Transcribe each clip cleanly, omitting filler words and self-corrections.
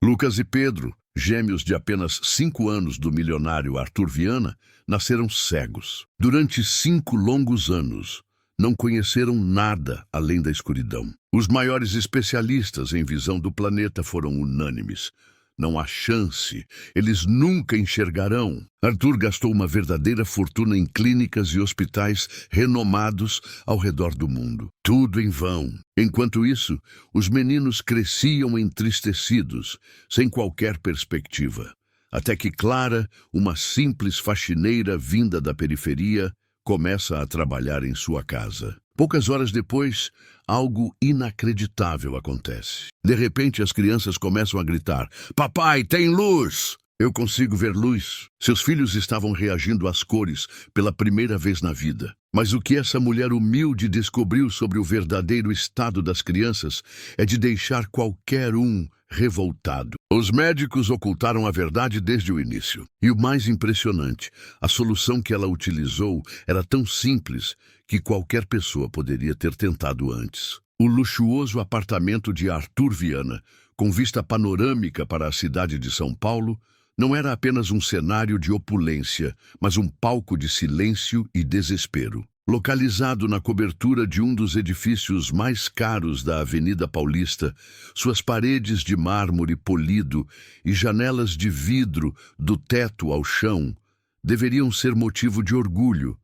Lucas e Pedro, gêmeos de apenas 5 anos do milionário Arthur Viana, nasceram cegos. Durante 5 longos anos, não conheceram nada além da escuridão. Os maiores especialistas em visão do planeta foram unânimes. Não há chance, eles nunca enxergarão. Arthur gastou uma verdadeira fortuna em clínicas e hospitais renomados ao redor do mundo. Tudo em vão. Enquanto isso, os meninos cresciam entristecidos, sem qualquer perspectiva. Até que Clara, uma simples faxineira vinda da periferia, começa a trabalhar em sua casa. Poucas horas depois, algo inacreditável acontece. De repente, as crianças começam a gritar: "Papai, tem luz!" Eu consigo ver luz. Seus filhos estavam reagindo às cores pela primeira vez na vida. Mas o que essa mulher humilde descobriu sobre o verdadeiro estado das crianças é de deixar qualquer um revoltado. Os médicos ocultaram a verdade desde o início. E o mais impressionante, a solução que ela utilizou era tão simples que qualquer pessoa poderia ter tentado antes. O luxuoso apartamento de Arthur Viana, com vista panorâmica para a cidade de São Paulo, não era apenas um cenário de opulência, mas um palco de silêncio e desespero. Localizado na cobertura de um dos edifícios mais caros da Avenida Paulista, suas paredes de mármore polido e janelas de vidro do teto ao chão deveriam ser motivo de orgulho,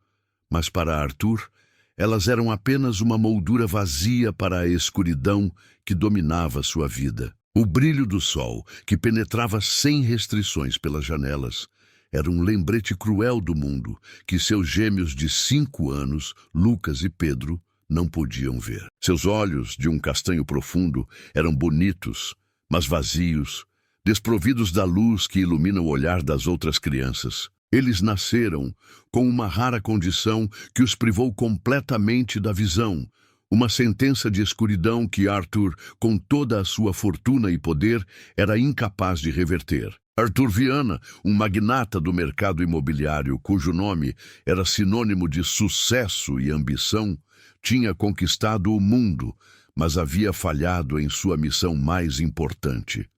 mas para Arthur, elas eram apenas uma moldura vazia para a escuridão que dominava sua vida. O brilho do sol, que penetrava sem restrições pelas janelas, era um lembrete cruel do mundo que seus gêmeos de 5 anos, Lucas e Pedro, não podiam ver. Seus olhos, de um castanho profundo, eram bonitos, mas vazios, desprovidos da luz que ilumina o olhar das outras crianças. Eles nasceram com uma rara condição que os privou completamente da visão, uma sentença de escuridão que Arthur, com toda a sua fortuna e poder, era incapaz de reverter. Arthur Viana, um magnata do mercado imobiliário cujo nome era sinônimo de sucesso e ambição, tinha conquistado o mundo, mas havia falhado em sua missão mais importante: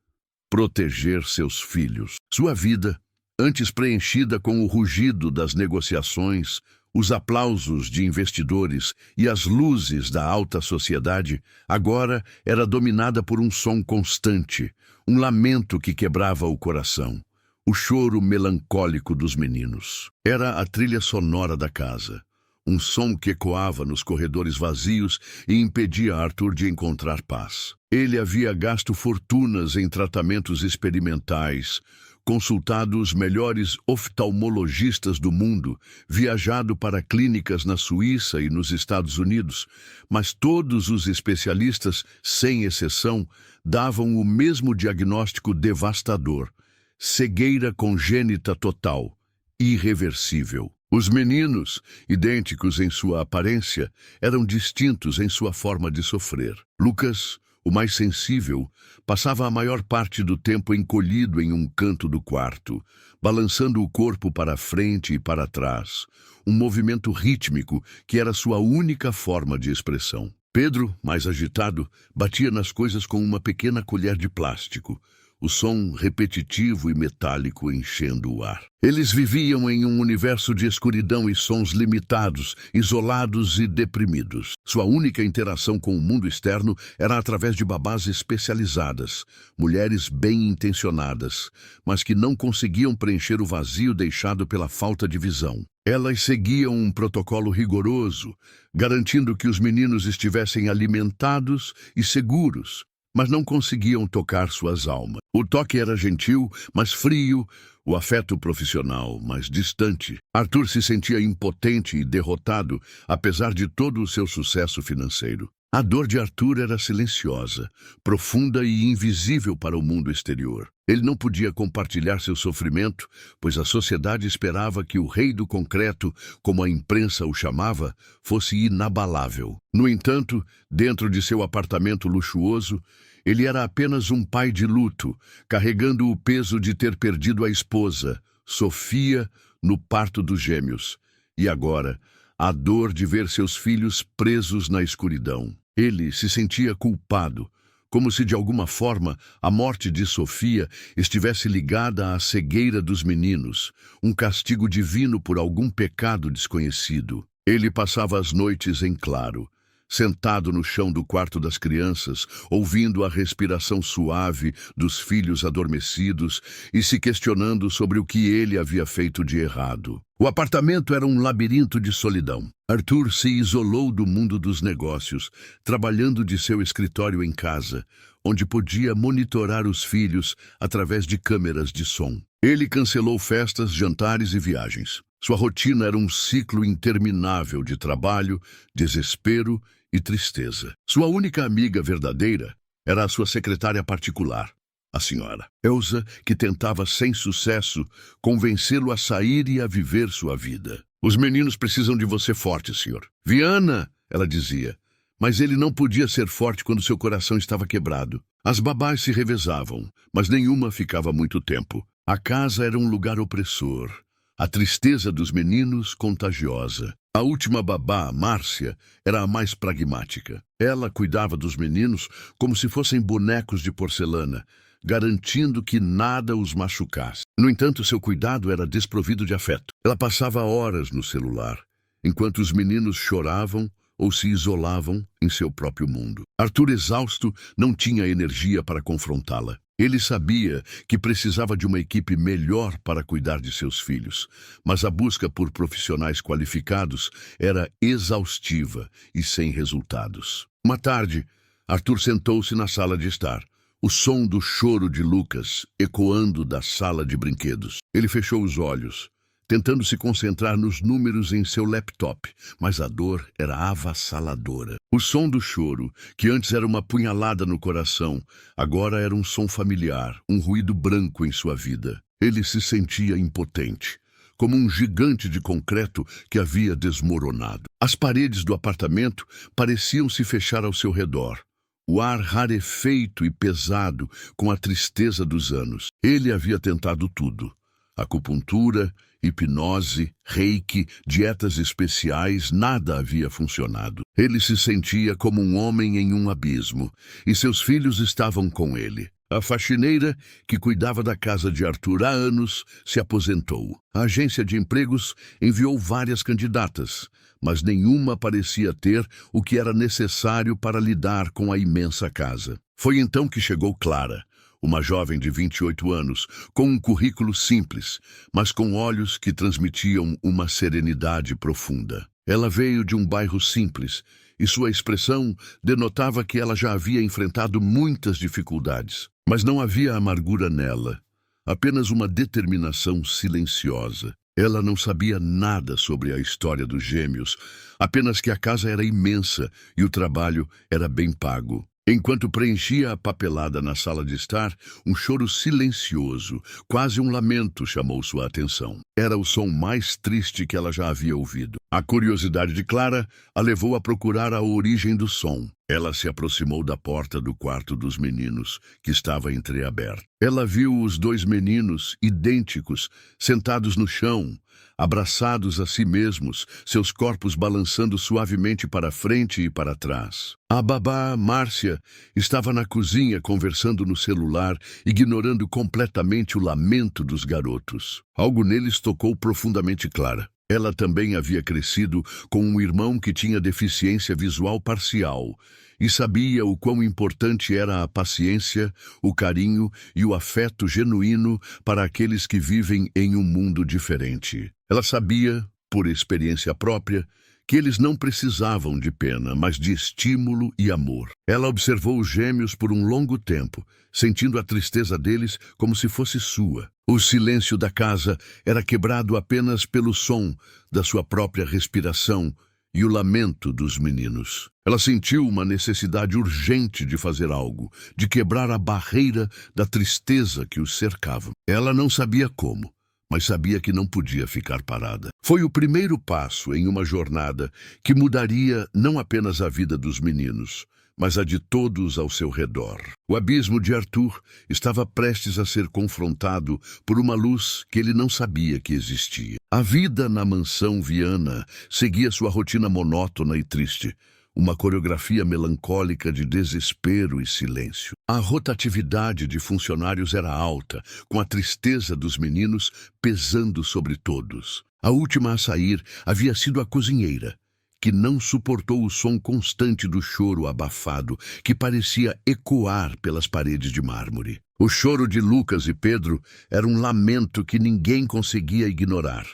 proteger seus filhos. Sua vida, antes preenchida com o rugido das negociações, os aplausos de investidores e as luzes da alta sociedade, agora era dominada por um som constante, um lamento que quebrava o coração, o choro melancólico dos meninos. Era a trilha sonora da casa, um som que ecoava nos corredores vazios e impedia Arthur de encontrar paz. Ele havia gasto fortunas em tratamentos experimentais, consultado os melhores oftalmologistas do mundo, viajado para clínicas na Suíça e nos Estados Unidos, mas todos os especialistas, sem exceção, davam o mesmo diagnóstico devastador: cegueira congênita total, irreversível. Os meninos, idênticos em sua aparência, eram distintos em sua forma de sofrer. Lucas, o mais sensível, passava a maior parte do tempo encolhido em um canto do quarto, balançando o corpo para frente e para trás, um movimento rítmico que era sua única forma de expressão. Pedro, mais agitado, batia nas coisas com uma pequena colher de plástico, o som repetitivo e metálico enchendo o ar. Eles viviam em um universo de escuridão e sons limitados, isolados e deprimidos. Sua única interação com o mundo externo era através de babás especializadas, mulheres bem-intencionadas, mas que não conseguiam preencher o vazio deixado pela falta de visão. Elas seguiam um protocolo rigoroso, garantindo que os meninos estivessem alimentados e seguros, mas não conseguiam tocar suas almas. O toque era gentil, mas frio, o afeto profissional, mas distante. Arthur se sentia impotente e derrotado, apesar de todo o seu sucesso financeiro. A dor de Arthur era silenciosa, profunda e invisível para o mundo exterior. Ele não podia compartilhar seu sofrimento, pois a sociedade esperava que o rei do concreto, como a imprensa o chamava, fosse inabalável. No entanto, dentro de seu apartamento luxuoso, ele era apenas um pai de luto, carregando o peso de ter perdido a esposa, Sofia, no parto dos gêmeos. E agora, a dor de ver seus filhos presos na escuridão. Ele se sentia culpado, como se de alguma forma a morte de Sofia estivesse ligada à cegueira dos meninos, um castigo divino por algum pecado desconhecido. Ele passava as noites em claro, sentado no chão do quarto das crianças, ouvindo a respiração suave dos filhos adormecidos e se questionando sobre o que ele havia feito de errado. O apartamento era um labirinto de solidão. Arthur se isolou do mundo dos negócios, trabalhando de seu escritório em casa, onde podia monitorar os filhos através de câmeras de som. Ele cancelou festas, jantares e viagens. Sua rotina era um ciclo interminável de trabalho, desespero e tristeza. Sua única amiga verdadeira era a sua secretária particular, a senhora Elsa, que tentava sem sucesso convencê-lo a sair e a viver sua vida. Os meninos precisam de você forte, senhor. Viana, ela dizia, mas ele não podia ser forte quando seu coração estava quebrado. As babás se revezavam, mas nenhuma ficava muito tempo. A casa era um lugar opressor. A tristeza dos meninos contagiosa. A última babá, Márcia, era a mais pragmática. Ela cuidava dos meninos como se fossem bonecos de porcelana, garantindo que nada os machucasse. No entanto, seu cuidado era desprovido de afeto. Ela passava horas no celular, enquanto os meninos choravam ou se isolavam em seu próprio mundo. Arthur, exausto, não tinha energia para confrontá-la. Ele sabia que precisava de uma equipe melhor para cuidar de seus filhos, mas a busca por profissionais qualificados era exaustiva e sem resultados. Uma tarde, Arthur sentou-se na sala de estar, o som do choro de Lucas ecoando da sala de brinquedos. Ele fechou os olhos, tentando se concentrar nos números em seu laptop, mas a dor era avassaladora. O som do choro, que antes era uma punhalada no coração, agora era um som familiar, um ruído branco em sua vida. Ele se sentia impotente, como um gigante de concreto que havia desmoronado. As paredes do apartamento pareciam se fechar ao seu redor. O ar rarefeito e pesado com a tristeza dos anos. Ele havia tentado tudo. Acupuntura, hipnose, reiki, dietas especiais, nada havia funcionado. Ele se sentia como um homem em um abismo, e seus filhos estavam com ele. A faxineira, que cuidava da casa de Arthur há anos, se aposentou. A agência de empregos enviou várias candidatas, mas nenhuma parecia ter o que era necessário para lidar com a imensa casa. Foi então que chegou Clara, uma jovem de 28 anos, com um currículo simples, mas com olhos que transmitiam uma serenidade profunda. Ela veio de um bairro simples, e sua expressão denotava que ela já havia enfrentado muitas dificuldades. Mas não havia amargura nela, apenas uma determinação silenciosa. Ela não sabia nada sobre a história dos gêmeos, apenas que a casa era imensa e o trabalho era bem pago. Enquanto preenchia a papelada na sala de estar, um choro silencioso, quase um lamento, chamou sua atenção. Era o som mais triste que ela já havia ouvido. A curiosidade de Clara a levou a procurar a origem do som. Ela se aproximou da porta do quarto dos meninos, que estava entreaberta. Ela viu os dois meninos, idênticos, sentados no chão, abraçados a si mesmos, seus corpos balançando suavemente para frente e para trás. A babá, Márcia, estava na cozinha conversando no celular, ignorando completamente o lamento dos garotos. Algo neles tocou profundamente Clara. Ela também havia crescido com um irmão que tinha deficiência visual parcial e sabia o quão importante era a paciência, o carinho e o afeto genuíno para aqueles que vivem em um mundo diferente. Ela sabia, por experiência própria, que eles não precisavam de pena, mas de estímulo e amor. Ela observou os gêmeos por um longo tempo, sentindo a tristeza deles como se fosse sua. O silêncio da casa era quebrado apenas pelo som da sua própria respiração e o lamento dos meninos. Ela sentiu uma necessidade urgente de fazer algo, de quebrar a barreira da tristeza que os cercava. Ela não sabia como, mas sabia que não podia ficar parada. Foi o primeiro passo em uma jornada que mudaria não apenas a vida dos meninos, mas a de todos ao seu redor. O abismo de Arthur estava prestes a ser confrontado por uma luz que ele não sabia que existia. A vida na mansão Viana seguia sua rotina monótona e triste. uma coreografia melancólica de desespero e silêncio. A rotatividade de funcionários era alta, com a tristeza dos meninos pesando sobre todos. A última a sair havia sido a cozinheira, que não suportou o som constante do choro abafado, que parecia ecoar pelas paredes de mármore. O choro de Lucas e Pedro era um lamento que ninguém conseguia ignorar,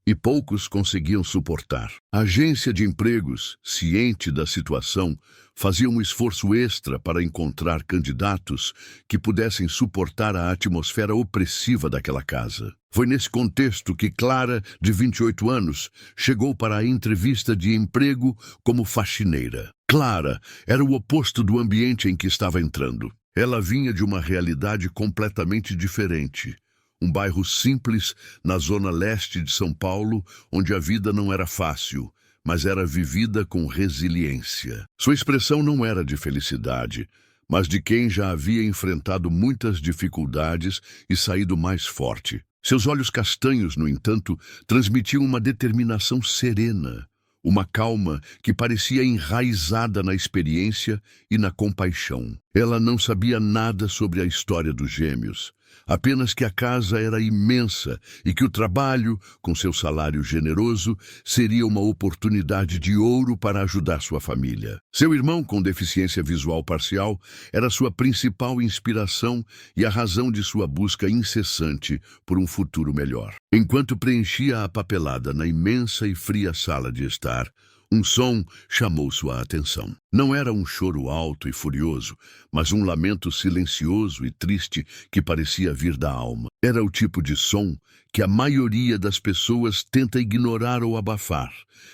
e poucos conseguiam suportar. A agência de empregos, ciente da situação, fazia um esforço extra para encontrar candidatos que pudessem suportar a atmosfera opressiva daquela casa. Foi nesse contexto que Clara, de 28 anos, chegou para a entrevista de emprego como faxineira. Clara era o oposto do ambiente em que estava entrando. Ela vinha de uma realidade completamente diferente. Um bairro simples na zona leste de São Paulo, onde a vida não era fácil, mas era vivida com resiliência. Sua expressão não era de felicidade, mas de quem já havia enfrentado muitas dificuldades e saído mais forte. Seus olhos castanhos, no entanto, transmitiam uma determinação serena, uma calma que parecia enraizada na experiência e na compaixão. Ela não sabia nada sobre a história dos gêmeos, apenas que a casa era imensa e que o trabalho, com seu salário generoso, seria uma oportunidade de ouro para ajudar sua família. Seu irmão, com deficiência visual parcial, era sua principal inspiração e a razão de sua busca incessante por um futuro melhor. Enquanto preenchia a papelada na imensa e fria sala de estar, um som chamou sua atenção. Não era um choro alto e furioso, mas um lamento silencioso e triste que parecia vir da alma. Era o tipo de som que a maioria das pessoas tenta ignorar ou abafar,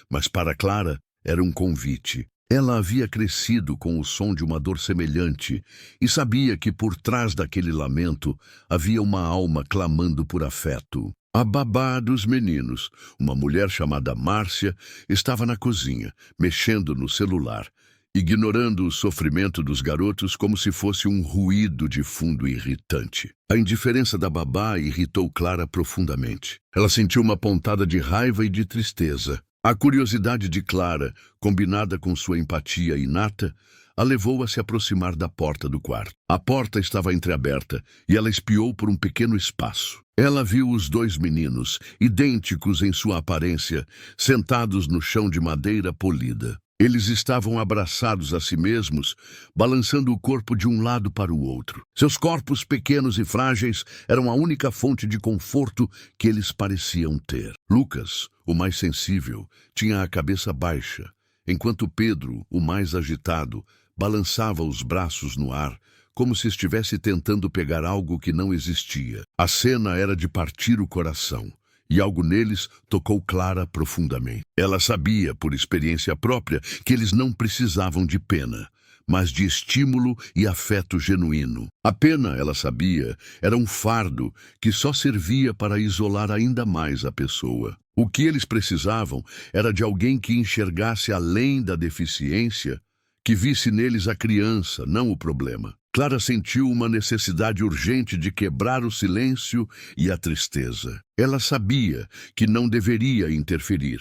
mas para Clara era um convite. Ela havia crescido com o som de uma dor semelhante e sabia que por trás daquele lamento havia uma alma clamando por afeto. A babá dos meninos, uma mulher chamada Márcia, estava na cozinha, mexendo no celular, ignorando o sofrimento dos garotos como se fosse um ruído de fundo irritante. A indiferença da babá irritou Clara profundamente. Ela sentiu uma pontada de raiva e de tristeza. A curiosidade de Clara, combinada com sua empatia inata, a levou a se aproximar da porta do quarto. A porta estava entreaberta e ela espiou por um pequeno espaço. Ela viu os dois meninos, idênticos em sua aparência, sentados no chão de madeira polida. Eles estavam abraçados a si mesmos, balançando o corpo de um lado para o outro. Seus corpos pequenos e frágeis eram a única fonte de conforto que eles pareciam ter. Lucas, o mais sensível, tinha a cabeça baixa, enquanto Pedro, o mais agitado, balançava os braços no ar, como se estivesse tentando pegar algo que não existia. A cena era de partir o coração, e algo neles tocou Clara profundamente. Ela sabia, por experiência própria, que eles não precisavam de pena, mas de estímulo e afeto genuíno. A pena, ela sabia, era um fardo que só servia para isolar ainda mais a pessoa. O que eles precisavam era de alguém que enxergasse além da deficiência, que visse neles a criança, não o problema. Clara sentiu uma necessidade urgente de quebrar o silêncio e a tristeza. Ela sabia que não deveria interferir,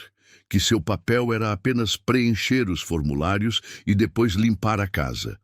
que seu papel era apenas preencher os formulários e depois limpar a casa.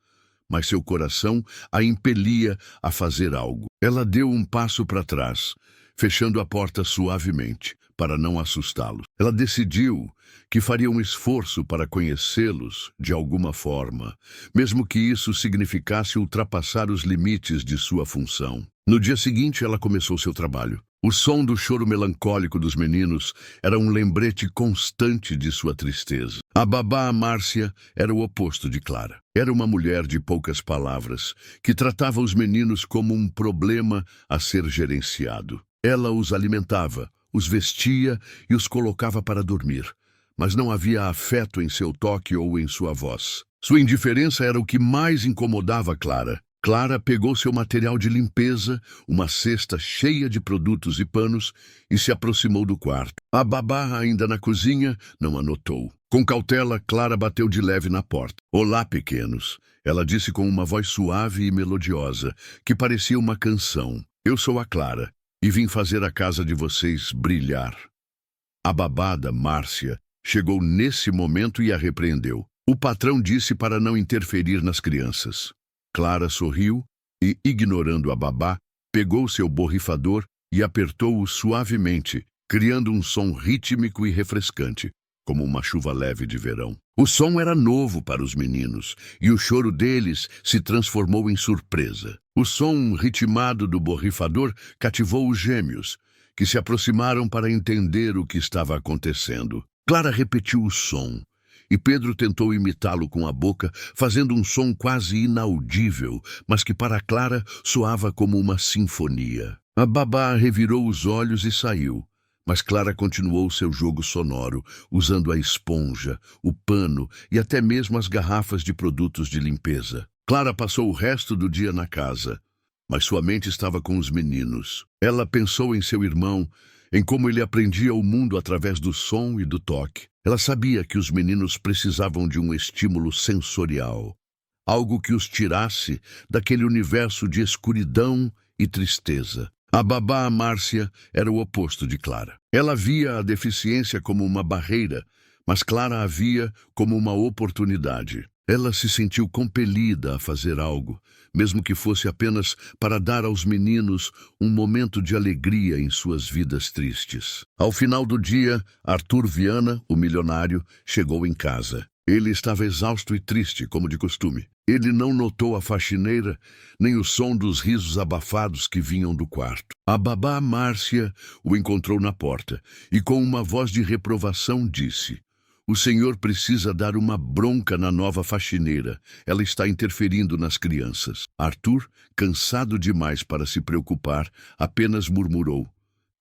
Mas seu coração a impelia a fazer algo. Ela deu um passo para trás, fechando a porta suavemente, para não assustá-los. Ela decidiu que faria um esforço para conhecê-los de alguma forma, mesmo que isso significasse ultrapassar os limites de sua função. No dia seguinte, ela começou seu trabalho. O som do choro melancólico dos meninos era um lembrete constante de sua tristeza. A babá Márcia era o oposto de Clara. Era uma mulher de poucas palavras, que tratava os meninos como um problema a ser gerenciado. Ela os alimentava, os vestia e os colocava para dormir, mas não havia afeto em seu toque ou em sua voz. Sua indiferença era o que mais incomodava Clara. Clara pegou seu material de limpeza, uma cesta cheia de produtos e panos, e se aproximou do quarto. A babá, ainda na cozinha, não a notou. Com cautela, Clara bateu de leve na porta. "Olá, pequenos", ela disse com uma voz suave e melodiosa, que parecia uma canção. "Eu sou a Clara, e vim fazer a casa de vocês brilhar." A babada, Márcia, chegou nesse momento e a repreendeu. O patrão disse para não interferir nas crianças. Clara sorriu e, ignorando a babá, pegou seu borrifador e apertou-o suavemente, criando um som rítmico e refrescante, como uma chuva leve de verão. O som era novo para os meninos, e o choro deles se transformou em surpresa. O som ritmado do borrifador cativou os gêmeos, que se aproximaram para entender o que estava acontecendo. Clara repetiu o som, e Pedro tentou imitá-lo com a boca, fazendo um som quase inaudível, mas que para Clara soava como uma sinfonia. A babá revirou os olhos e saiu, mas Clara continuou seu jogo sonoro, usando a esponja, o pano e até mesmo as garrafas de produtos de limpeza. Clara passou o resto do dia na casa, mas sua mente estava com os meninos. Ela pensou em seu irmão, em como ele aprendia o mundo através do som e do toque. Ela sabia que os meninos precisavam de um estímulo sensorial, algo que os tirasse daquele universo de escuridão e tristeza. A babá Márcia era o oposto de Clara. Ela via a deficiência como uma barreira, mas Clara a via como uma oportunidade. Ela se sentiu compelida a fazer algo, mesmo que fosse apenas para dar aos meninos um momento de alegria em suas vidas tristes. Ao final do dia, Arthur Viana, o milionário, chegou em casa. Ele estava exausto e triste, como de costume. Ele não notou a faxineira, nem o som dos risos abafados que vinham do quarto. A babá Márcia o encontrou na porta e, com uma voz de reprovação, disse: "O senhor precisa dar uma bronca na nova faxineira. Ela está interferindo nas crianças." Arthur, cansado demais para se preocupar, apenas murmurou: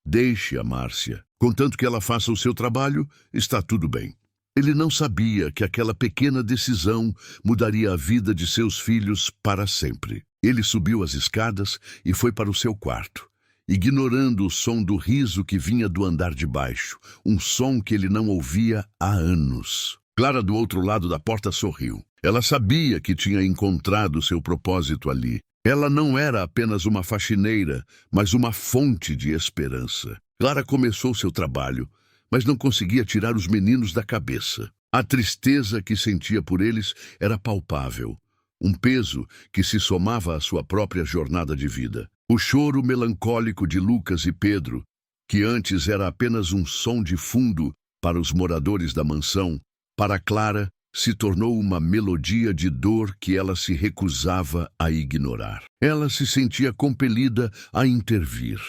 "Deixe a Márcia. Contanto que ela faça o seu trabalho, está tudo bem." Ele não sabia que aquela pequena decisão mudaria a vida de seus filhos para sempre. Ele subiu as escadas e foi para o seu quarto, ignorando o som do riso que vinha do andar de baixo, um som que ele não ouvia há anos. Clara, do outro lado da porta, sorriu. Ela sabia que tinha encontrado seu propósito ali. Ela não era apenas uma faxineira, mas uma fonte de esperança. Clara começou seu trabalho, mas não conseguia tirar os meninos da cabeça. A tristeza que sentia por eles era palpável, um peso que se somava à sua própria jornada de vida. O choro melancólico de Lucas e Pedro, que antes era apenas um som de fundo para os moradores da mansão, para Clara se tornou uma melodia de dor que ela se recusava a ignorar. Ela se sentia compelida a intervir,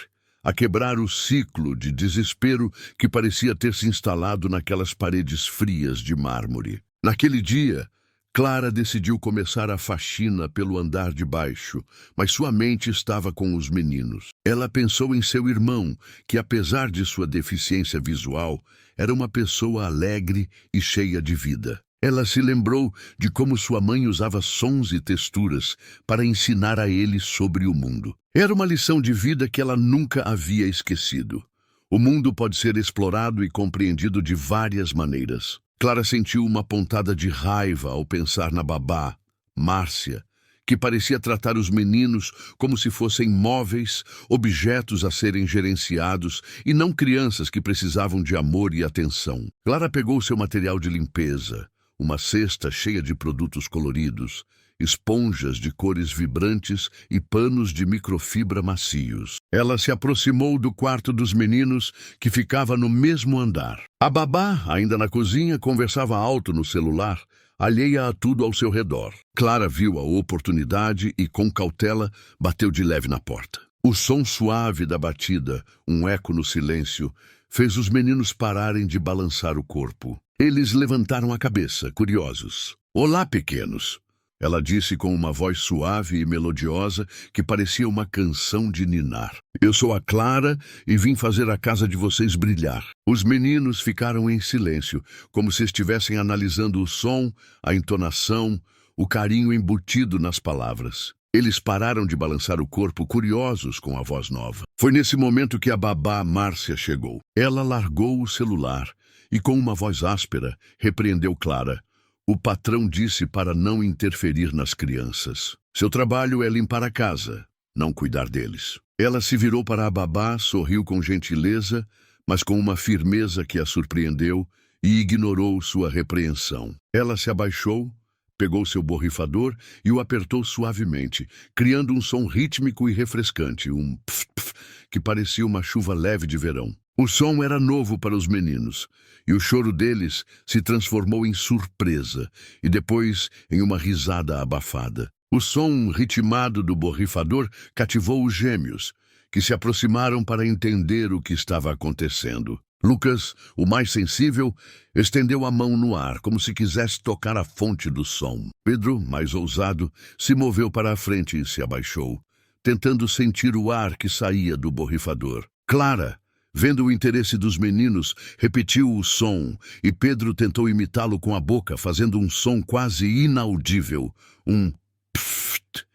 a quebrar o ciclo de desespero que parecia ter se instalado naquelas paredes frias de mármore. Naquele dia, Clara decidiu começar a faxina pelo andar de baixo, mas sua mente estava com os meninos. Ela pensou em seu irmão, que apesar de sua deficiência visual, era uma pessoa alegre e cheia de vida. Ela se lembrou de como sua mãe usava sons e texturas para ensinar a ele sobre o mundo. Era uma lição de vida que ela nunca havia esquecido. O mundo pode ser explorado e compreendido de várias maneiras. Clara sentiu uma pontada de raiva ao pensar na babá, Márcia, que parecia tratar os meninos como se fossem móveis, objetos a serem gerenciados e não crianças que precisavam de amor e atenção. Clara pegou seu material de limpeza, uma cesta cheia de produtos coloridos, esponjas de cores vibrantes e panos de microfibra macios. Ela se aproximou do quarto dos meninos, que ficava no mesmo andar. A babá, ainda na cozinha, conversava alto no celular, alheia a tudo ao seu redor. Clara viu a oportunidade e, com cautela, bateu de leve na porta. O som suave da batida, um eco no silêncio, fez os meninos pararem de balançar o corpo. Eles levantaram a cabeça, curiosos. "Olá, pequenos", ela disse com uma voz suave e melodiosa que parecia uma canção de ninar. "Eu sou a Clara e vim fazer a casa de vocês brilhar." Os meninos ficaram em silêncio, como se estivessem analisando o som, a entonação, o carinho embutido nas palavras. Eles pararam de balançar o corpo, curiosos com a voz nova. Foi nesse momento que a babá Márcia chegou. Ela largou o celular e, com uma voz áspera, repreendeu Clara. O patrão disse para não interferir nas crianças. Seu trabalho é limpar a casa, não cuidar deles. Ela se virou para a babá, sorriu com gentileza, mas com uma firmeza que a surpreendeu, e ignorou sua repreensão. Ela se abaixou, pegou seu borrifador e o apertou suavemente, criando um som rítmico e refrescante, um pf-pf, que parecia uma chuva leve de verão. O som era novo para os meninos, e o choro deles se transformou em surpresa, e depois em uma risada abafada. O som ritmado do borrifador cativou os gêmeos, que se aproximaram para entender o que estava acontecendo. Lucas, o mais sensível, estendeu a mão no ar, como se quisesse tocar a fonte do som. Pedro, mais ousado, se moveu para a frente e se abaixou, tentando sentir o ar que saía do borrifador. Clara, vendo o interesse dos meninos, repetiu o som, e Pedro tentou imitá-lo com a boca, fazendo um som quase inaudível, um pft,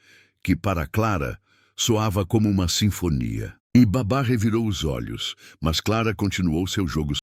que para Clara soava como uma sinfonia. E Babá revirou os olhos, mas Clara continuou seu jogo.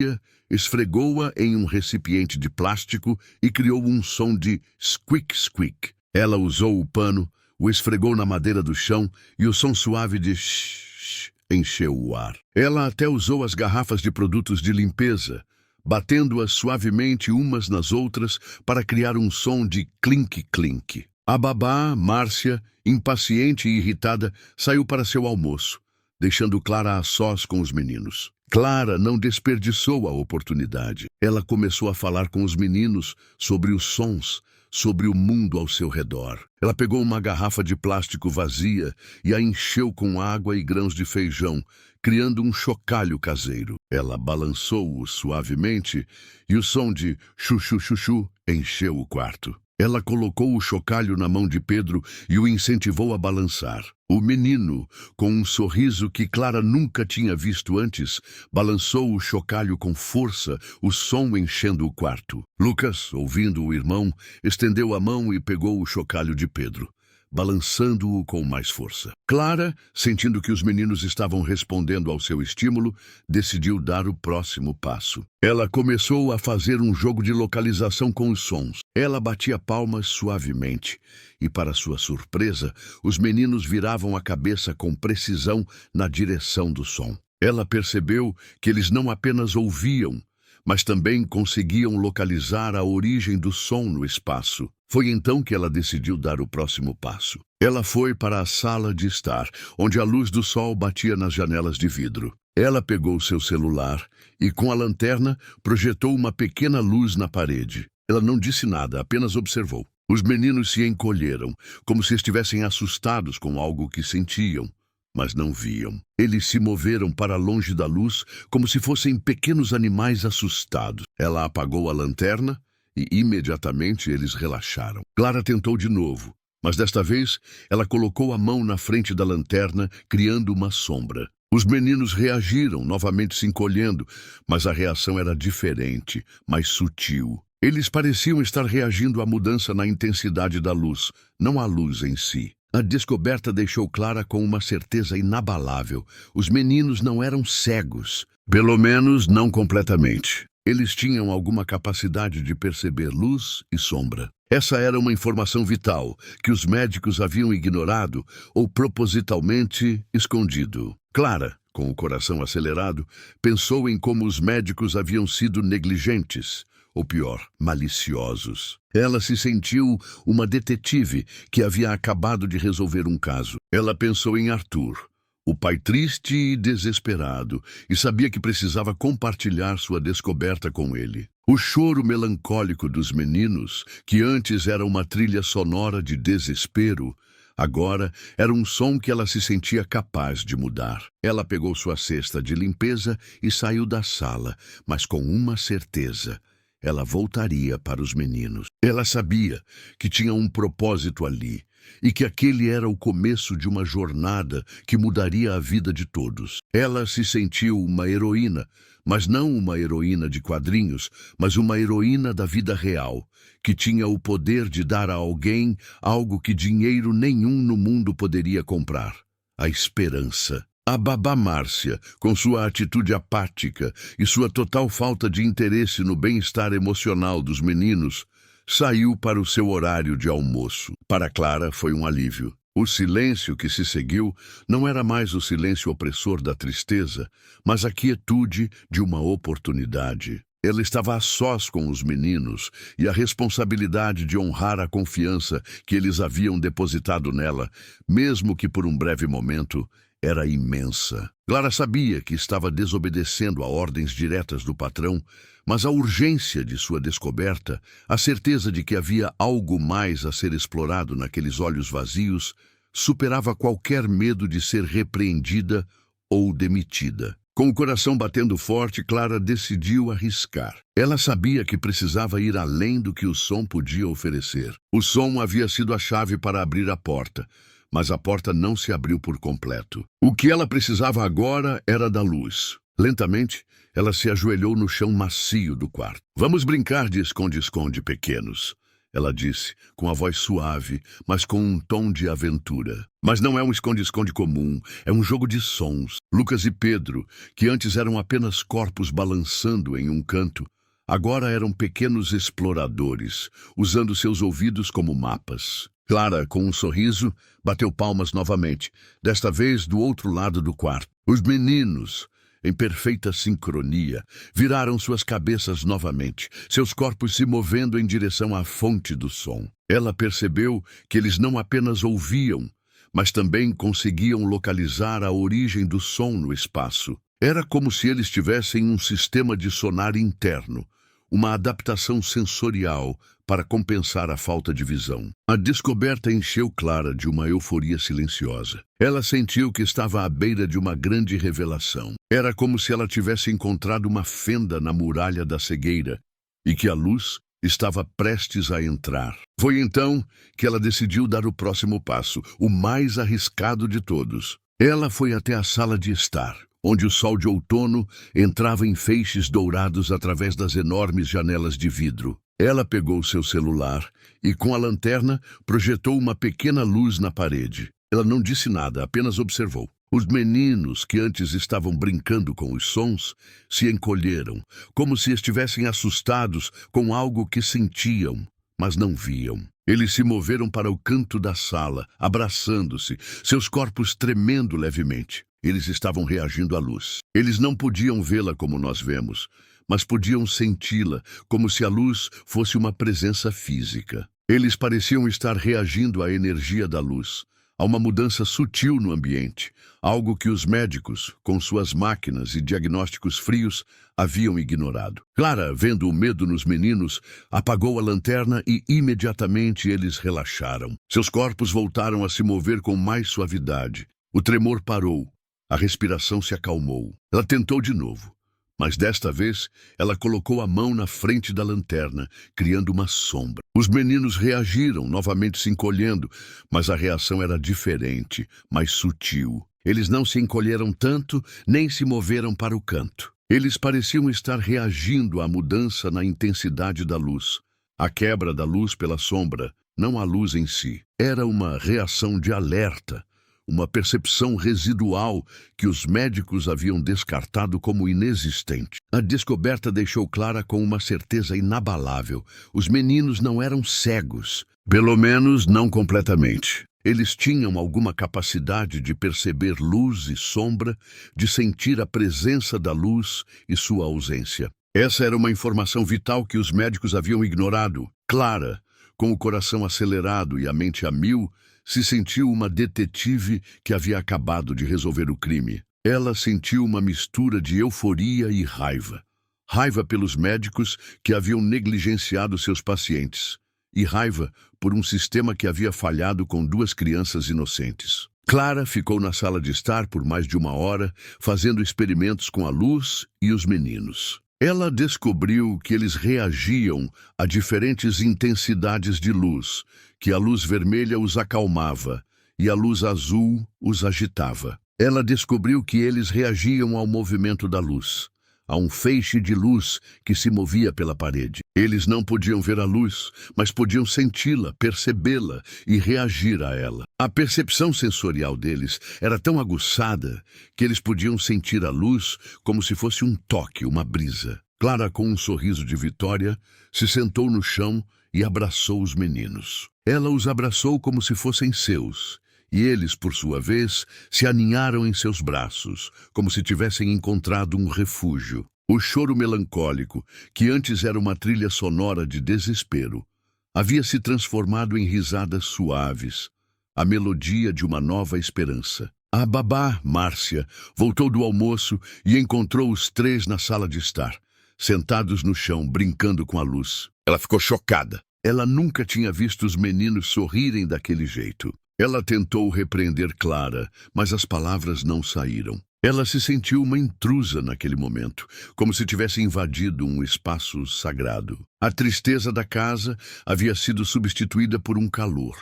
Esfregou-a em um recipiente de plástico e criou um som de squeak-squeak. Ela usou o pano, o esfregou na madeira do chão e o som suave de shh encheu o ar. Ela até usou as garrafas de produtos de limpeza, batendo-as suavemente umas nas outras para criar um som de clink-clink. A babá, Márcia, impaciente e irritada, saiu para seu almoço, deixando Clara a sós com os meninos. Clara não desperdiçou a oportunidade. Ela começou a falar com os meninos sobre os sons, sobre o mundo ao seu redor. Ela pegou uma garrafa de plástico vazia e a encheu com água e grãos de feijão, criando um chocalho caseiro. Ela balançou-o suavemente e o som de chuchu-chuchu encheu o quarto. Ela colocou o chocalho na mão de Pedro e o incentivou a balançar. O menino, com um sorriso que Clara nunca tinha visto antes, balançou o chocalho com força, o som enchendo o quarto. Lucas, ouvindo o irmão, estendeu a mão e pegou o chocalho de Pedro, balançando-o com mais força. Clara, sentindo que os meninos estavam respondendo ao seu estímulo, decidiu dar o próximo passo. Ela começou a fazer um jogo de localização com os sons. Ela batia palmas suavemente e, para sua surpresa, os meninos viravam a cabeça com precisão na direção do som. Ela percebeu que eles não apenas ouviam, mas também conseguiam localizar a origem do som no espaço. Foi então que ela decidiu dar o próximo passo. Ela foi para a sala de estar, onde a luz do sol batia nas janelas de vidro. Ela pegou seu celular e, com a lanterna, projetou uma pequena luz na parede. Ela não disse nada, apenas observou. Os meninos se encolheram, como se estivessem assustados com algo que sentiam, mas não viam. Eles se moveram para longe da luz, como se fossem pequenos animais assustados. Ela apagou a lanterna e imediatamente eles relaxaram. Clara tentou de novo, mas desta vez ela colocou a mão na frente da lanterna, criando uma sombra. Os meninos reagiram, novamente se encolhendo, mas a reação era diferente, mais sutil. Eles pareciam estar reagindo à mudança na intensidade da luz, não à luz em si. A descoberta deixou Clara com uma certeza inabalável. Os meninos não eram cegos, pelo menos não completamente. Eles tinham alguma capacidade de perceber luz e sombra. Essa era uma informação vital que os médicos haviam ignorado ou propositalmente escondido. Clara, com o coração acelerado, pensou em como os médicos haviam sido negligentes, ou pior, maliciosos. Ela se sentiu uma detetive que havia acabado de resolver um caso. Ela pensou em Arthur, o pai triste e desesperado, e sabia que precisava compartilhar sua descoberta com ele. O choro melancólico dos meninos, que antes era uma trilha sonora de desespero, agora era um som que ela se sentia capaz de mudar. Ela pegou sua cesta de limpeza e saiu da sala, mas com uma certeza: ela voltaria para os meninos. Ela sabia que tinha um propósito ali e que aquele era o começo de uma jornada que mudaria a vida de todos. Ela se sentiu uma heroína, mas não uma heroína de quadrinhos, mas uma heroína da vida real, que tinha o poder de dar a alguém algo que dinheiro nenhum no mundo poderia comprar: a esperança. A babá Márcia, com sua atitude apática e sua total falta de interesse no bem-estar emocional dos meninos, saiu para o seu horário de almoço. Para Clara foi um alívio. O silêncio que se seguiu não era mais o silêncio opressor da tristeza, mas a quietude de uma oportunidade. Ela estava a sós com os meninos e a responsabilidade de honrar a confiança que eles haviam depositado nela, mesmo que por um breve momento, era imensa. Clara sabia que estava desobedecendo a ordens diretas do patrão, mas a urgência de sua descoberta, a certeza de que havia algo mais a ser explorado naqueles olhos vazios, superava qualquer medo de ser repreendida ou demitida. Com o coração batendo forte, Clara decidiu arriscar. Ela sabia que precisava ir além do que o som podia oferecer. O som havia sido a chave para abrir a porta, mas a porta não se abriu por completo. O que ela precisava agora era da luz. Lentamente, ela se ajoelhou no chão macio do quarto. "Vamos brincar de esconde-esconde, pequenos", ela disse, com a voz suave, mas com um tom de aventura. Mas não é um esconde-esconde comum, é um jogo de sons. Lucas e Pedro, que antes eram apenas corpos balançando em um canto, agora eram pequenos exploradores, usando seus ouvidos como mapas. Clara, com um sorriso, bateu palmas novamente, desta vez do outro lado do quarto. Os meninos, em perfeita sincronia, viraram suas cabeças novamente, seus corpos se movendo em direção à fonte do som. Ela percebeu que eles não apenas ouviam, mas também conseguiam localizar a origem do som no espaço. Era como se eles tivessem um sistema de sonar interno, uma adaptação sensorial para compensar a falta de visão. A descoberta encheu Clara de uma euforia silenciosa. Ela sentiu que estava à beira de uma grande revelação. Era como se ela tivesse encontrado uma fenda na muralha da cegueira e que a luz estava prestes a entrar. Foi então que ela decidiu dar o próximo passo, o mais arriscado de todos. Ela foi até a sala de estar, onde o sol de outono entrava em feixes dourados através das enormes janelas de vidro. Ela pegou seu celular e, com a lanterna, projetou uma pequena luz na parede. Ela não disse nada, apenas observou. Os meninos, que antes estavam brincando com os sons, se encolheram, como se estivessem assustados com algo que sentiam, mas não viam. Eles se moveram para o canto da sala, abraçando-se, seus corpos tremendo levemente. Eles estavam reagindo à luz. Eles não podiam vê-la como nós vemos, mas podiam senti-la, como se a luz fosse uma presença física. Eles pareciam estar reagindo à energia da luz, a uma mudança sutil no ambiente, algo que os médicos, com suas máquinas e diagnósticos frios, haviam ignorado. Clara, vendo o medo nos meninos, apagou a lanterna e imediatamente eles relaxaram. Seus corpos voltaram a se mover com mais suavidade. O tremor parou. A respiração se acalmou. Ela tentou de novo, mas desta vez ela colocou a mão na frente da lanterna, criando uma sombra. Os meninos reagiram, novamente se encolhendo, mas a reação era diferente, mais sutil. Eles não se encolheram tanto, nem se moveram para o canto. Eles pareciam estar reagindo à mudança na intensidade da luz. A quebra da luz pela sombra, não a luz em si. Era uma reação de alerta, uma percepção residual que os médicos haviam descartado como inexistente. A descoberta deixou Clara com uma certeza inabalável. Os meninos não eram cegos, pelo menos não completamente. Eles tinham alguma capacidade de perceber luz e sombra, de sentir a presença da luz e sua ausência. Essa era uma informação vital que os médicos haviam ignorado. Clara, com o coração acelerado e a mente a mil, se sentiu uma detetive que havia acabado de resolver o crime. Ela sentiu uma mistura de euforia e raiva. Raiva pelos médicos que haviam negligenciado seus pacientes. E raiva por um sistema que havia falhado com duas crianças inocentes. Clara ficou na sala de estar por mais de 1 hora, fazendo experimentos com a luz e os meninos. Ela descobriu que eles reagiam a diferentes intensidades de luz, que a luz vermelha os acalmava e a luz azul os agitava. Ela descobriu que eles reagiam ao movimento da luz, a um feixe de luz que se movia pela parede. Eles não podiam ver a luz, mas podiam senti-la, percebê-la e reagir a ela. A percepção sensorial deles era tão aguçada que eles podiam sentir a luz como se fosse um toque, uma brisa. Clara, com um sorriso de vitória, se sentou no chão e abraçou os meninos. Ela os abraçou como se fossem seus, e eles, por sua vez, se aninharam em seus braços, como se tivessem encontrado um refúgio. O choro melancólico, que antes era uma trilha sonora de desespero, havia se transformado em risadas suaves, a melodia de uma nova esperança. A babá, Márcia, voltou do almoço e encontrou os três na sala de estar, sentados no chão, brincando com a luz. Ela ficou chocada. Ela nunca tinha visto os meninos sorrirem daquele jeito. Ela tentou repreender Clara, mas as palavras não saíram. Ela se sentiu uma intrusa naquele momento, como se tivesse invadido um espaço sagrado. A tristeza da casa havia sido substituída por um calor,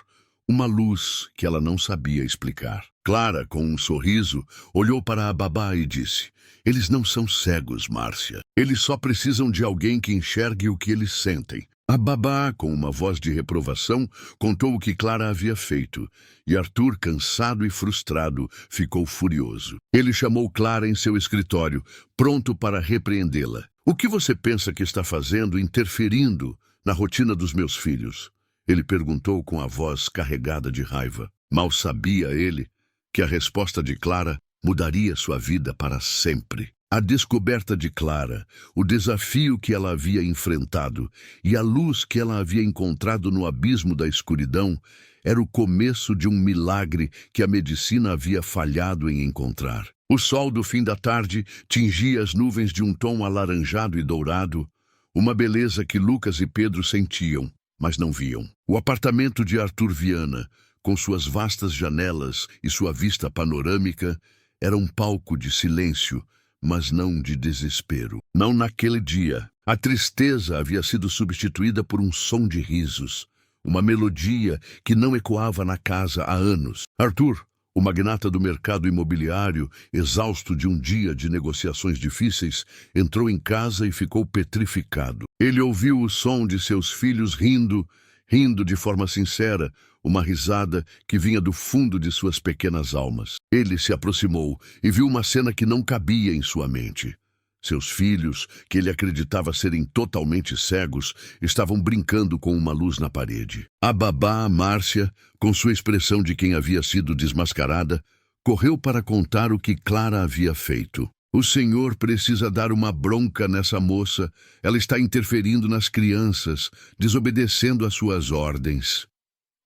uma luz que ela não sabia explicar. Clara, com um sorriso, olhou para a babá e disse: "Eles não são cegos, Márcia. Eles só precisam de alguém que enxergue o que eles sentem." A babá, com uma voz de reprovação, contou o que Clara havia feito, e Arthur, cansado e frustrado, ficou furioso. Ele chamou Clara em seu escritório, pronto para repreendê-la. "O que você pensa que está fazendo, interferindo na rotina dos meus filhos?" Ele perguntou com a voz carregada de raiva. Mal sabia ele que a resposta de Clara mudaria sua vida para sempre. A descoberta de Clara, o desafio que ela havia enfrentado e a luz que ela havia encontrado no abismo da escuridão era o começo de um milagre que a medicina havia falhado em encontrar. O sol do fim da tarde tingia as nuvens de um tom alaranjado e dourado, uma beleza que Lucas e Pedro sentiam, mas não viam. O apartamento de Arthur Viana, com suas vastas janelas e sua vista panorâmica, era um palco de silêncio, mas não de desespero. Não naquele dia. A tristeza havia sido substituída por um som de risos, uma melodia que não ecoava na casa há anos. Arthur, o magnata do mercado imobiliário, exausto de um dia de negociações difíceis, entrou em casa e ficou petrificado. Ele ouviu o som de seus filhos rindo de forma sincera, uma risada que vinha do fundo de suas pequenas almas. Ele se aproximou e viu uma cena que não cabia em sua mente. Seus filhos, que ele acreditava serem totalmente cegos, estavam brincando com uma luz na parede. A babá, Márcia, com sua expressão de quem havia sido desmascarada, correu para contar o que Clara havia feito. "O senhor precisa dar uma bronca nessa moça. Ela está interferindo nas crianças, desobedecendo às suas ordens."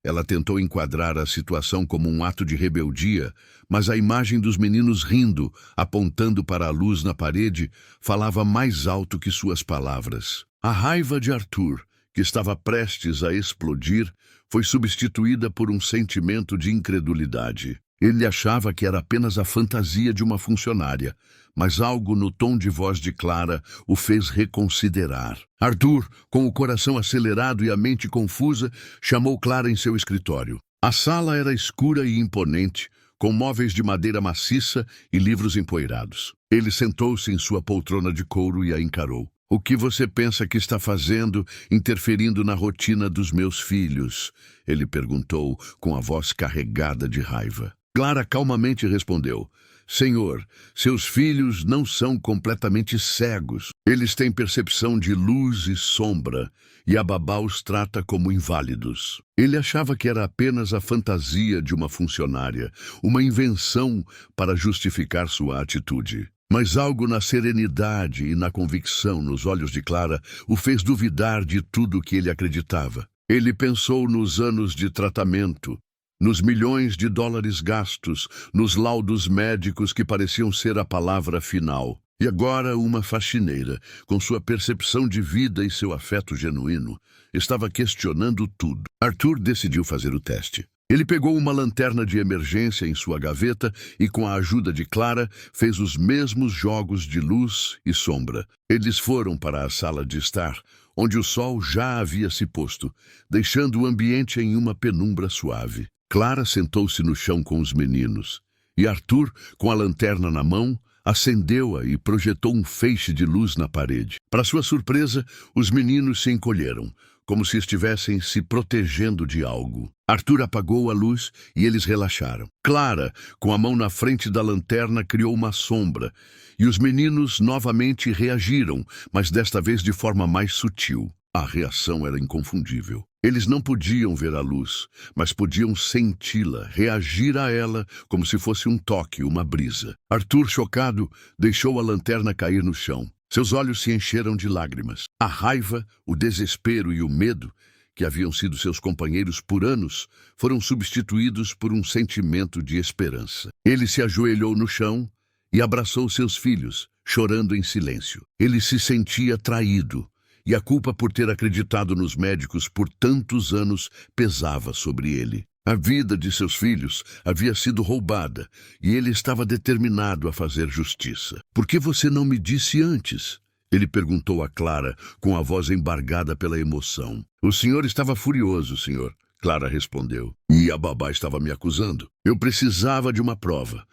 Ela tentou enquadrar a situação como um ato de rebeldia, mas a imagem dos meninos rindo, apontando para a luz na parede, falava mais alto que suas palavras. A raiva de Arthur, que estava prestes a explodir, foi substituída por um sentimento de incredulidade. Ele achava que era apenas a fantasia de uma funcionária, mas algo no tom de voz de Clara o fez reconsiderar. Arthur, com o coração acelerado e a mente confusa, chamou Clara em seu escritório. A sala era escura e imponente, com móveis de madeira maciça e livros empoeirados. Ele sentou-se em sua poltrona de couro e a encarou. "O que você pensa que está fazendo, interferindo na rotina dos meus filhos?" ele perguntou, com a voz carregada de raiva. Clara calmamente respondeu: "Senhor, seus filhos não são completamente cegos. Eles têm percepção de luz e sombra, e a babá os trata como inválidos." Ele achava que era apenas a fantasia de uma funcionária, uma invenção para justificar sua atitude. Mas algo na serenidade e na convicção nos olhos de Clara o fez duvidar de tudo o que ele acreditava. Ele pensou nos anos de tratamento, nos milhões de dólares gastos, nos laudos médicos que pareciam ser a palavra final. E agora uma faxineira, com sua percepção de vida e seu afeto genuíno, estava questionando tudo. Arthur decidiu fazer o teste. Ele pegou uma lanterna de emergência em sua gaveta e, com a ajuda de Clara, fez os mesmos jogos de luz e sombra. Eles foram para a sala de estar, onde o sol já havia se posto, deixando o ambiente em uma penumbra suave. Clara sentou-se no chão com os meninos, e Arthur, com a lanterna na mão, acendeu-a e projetou um feixe de luz na parede. Para sua surpresa, os meninos se encolheram, como se estivessem se protegendo de algo. Arthur apagou a luz e eles relaxaram. Clara, com a mão na frente da lanterna, criou uma sombra, e os meninos novamente reagiram, mas desta vez de forma mais sutil. A reação era inconfundível. Eles não podiam ver a luz, mas podiam senti-la, reagir a ela como se fosse um toque, uma brisa. Arthur, chocado, deixou a lanterna cair no chão. Seus olhos se encheram de lágrimas. A raiva, o desespero e o medo, que haviam sido seus companheiros por anos, foram substituídos por um sentimento de esperança. Ele se ajoelhou no chão e abraçou seus filhos, chorando em silêncio. Ele se sentia traído, e a culpa por ter acreditado nos médicos por tantos anos pesava sobre ele. A vida de seus filhos havia sido roubada, e ele estava determinado a fazer justiça. "Por que você não me disse antes?" Ele perguntou a Clara, com a voz embargada pela emoção. "O senhor estava furioso, senhor," Clara respondeu. "E a babá estava me acusando. Eu precisava de uma prova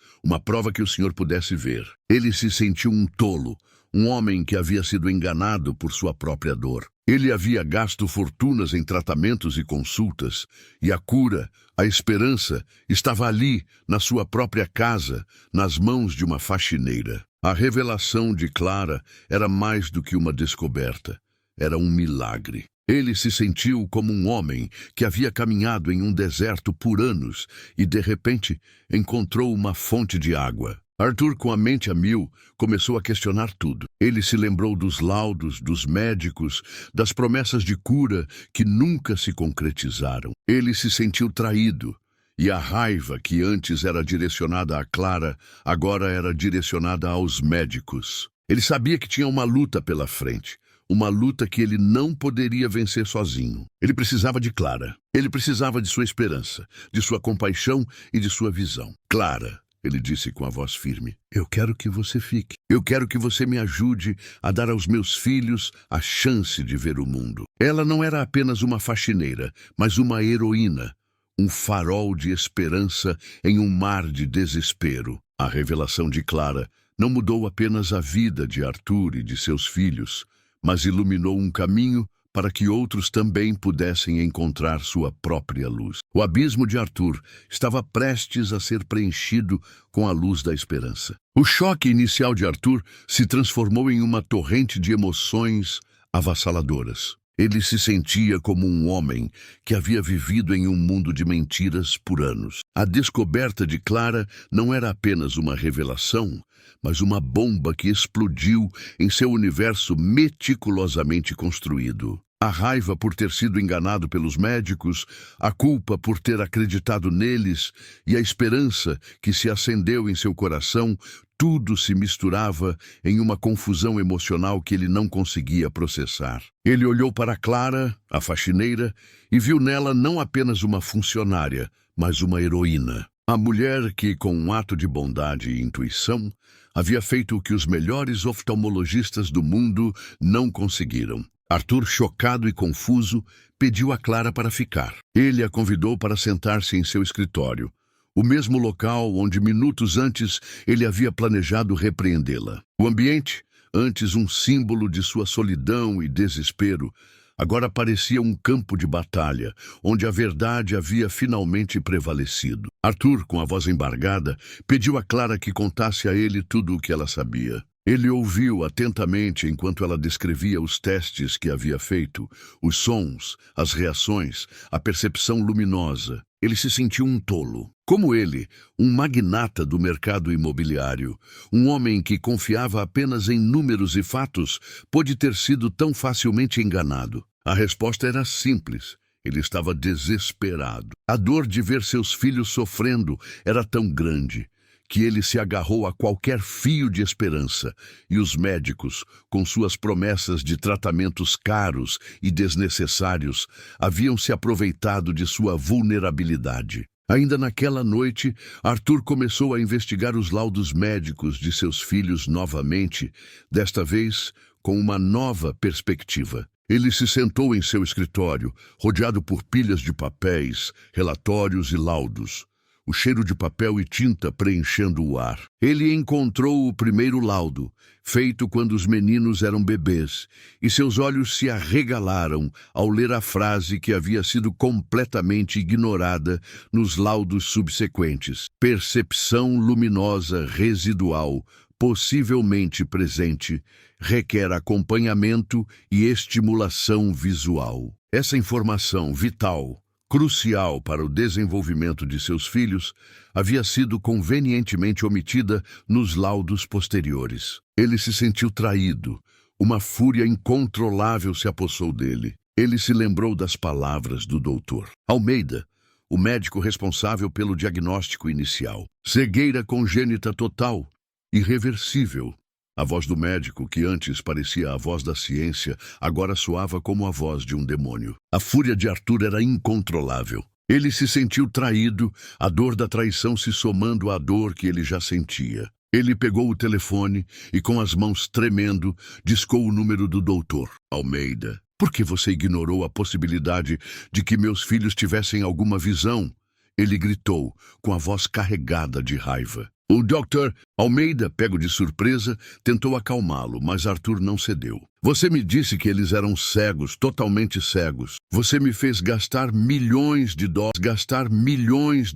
que o senhor pudesse ver." Ele se sentiu um tolo, um homem que havia sido enganado por sua própria dor. Ele havia gasto fortunas em tratamentos e consultas, e a cura, a esperança, estava ali, na sua própria casa, nas mãos de uma faxineira. A revelação de Clara era mais do que uma descoberta, era um milagre. Ele se sentiu como um homem que havia caminhado em um deserto por anos e, de repente, encontrou uma fonte de água. Arthur, com a mente a mil, começou a questionar tudo. Ele se lembrou dos laudos, dos médicos, das promessas de cura que nunca se concretizaram. Ele se sentiu traído, e a raiva que antes era direcionada a Clara, agora era direcionada aos médicos. Ele sabia que tinha uma luta pela frente, uma luta que ele não poderia vencer sozinho. Ele precisava de Clara. Ele precisava de sua esperança, de sua compaixão e de sua visão. "Clara", ele disse com a voz firme, "eu quero que você fique. Eu quero que você me ajude a dar aos meus filhos a chance de ver o mundo." Ela não era apenas uma faxineira, mas uma heroína, um farol de esperança em um mar de desespero. A revelação de Clara não mudou apenas a vida de Arthur e de seus filhos, mas iluminou um caminho para que outros também pudessem encontrar sua própria luz. O abismo de Arthur estava prestes a ser preenchido com a luz da esperança. O choque inicial de Arthur se transformou em uma torrente de emoções avassaladoras. Ele se sentia como um homem que havia vivido em um mundo de mentiras por anos. A descoberta de Clara não era apenas uma revelação, mas uma bomba que explodiu em seu universo meticulosamente construído. A raiva por ter sido enganado pelos médicos, a culpa por ter acreditado neles e a esperança que se acendeu em seu coração, tudo se misturava em uma confusão emocional que ele não conseguia processar. Ele olhou para Clara, a faxineira, e viu nela não apenas uma funcionária, mas uma heroína. A mulher que, com um ato de bondade e intuição, havia feito o que os melhores oftalmologistas do mundo não conseguiram. Arthur, chocado e confuso, pediu a Clara para ficar. Ele a convidou para sentar-se em seu escritório, o mesmo local onde minutos antes ele havia planejado repreendê-la. O ambiente, antes um símbolo de sua solidão e desespero, agora parecia um campo de batalha, onde a verdade havia finalmente prevalecido. Arthur, com a voz embargada, pediu a Clara que contasse a ele tudo o que ela sabia. Ele ouviu atentamente enquanto ela descrevia os testes que havia feito, os sons, as reações, a percepção luminosa. Ele se sentiu um tolo. Como ele, um magnata do mercado imobiliário, um homem que confiava apenas em números e fatos, pôde ter sido tão facilmente enganado. A resposta era simples. Ele estava desesperado. A dor de ver seus filhos sofrendo era tão grande que ele se agarrou a qualquer fio de esperança, e os médicos, com suas promessas de tratamentos caros e desnecessários, haviam se aproveitado de sua vulnerabilidade. Ainda naquela noite, Arthur começou a investigar os laudos médicos de seus filhos novamente, desta vez com uma nova perspectiva. Ele se sentou em seu escritório, rodeado por pilhas de papéis, relatórios e laudos, o cheiro de papel e tinta preenchendo o ar. Ele encontrou o primeiro laudo, feito quando os meninos eram bebês, e seus olhos se arregalaram ao ler a frase que havia sido completamente ignorada nos laudos subsequentes: percepção luminosa residual, possivelmente presente, requer acompanhamento e estimulação visual. Essa informação vital crucial para o desenvolvimento de seus filhos, havia sido convenientemente omitida nos laudos posteriores. Ele se sentiu traído. Uma fúria incontrolável se apossou dele. Ele se lembrou das palavras do doutor Almeida, o médico responsável pelo diagnóstico inicial. Cegueira congênita total, irreversível. A voz do médico, que antes parecia a voz da ciência, agora soava como a voz de um demônio. A fúria de Arthur era incontrolável. Ele se sentiu traído, a dor da traição se somando à dor que ele já sentia. Ele pegou o telefone e, com as mãos tremendo, discou o número do doutor Almeida. Por que você ignorou a possibilidade de que meus filhos tivessem alguma visão? Ele gritou, com a voz carregada de raiva. O Dr. Almeida, pego de surpresa, tentou acalmá-lo, mas Arthur não cedeu. Você me disse que eles eram cegos, totalmente cegos. Você me fez gastar milhões de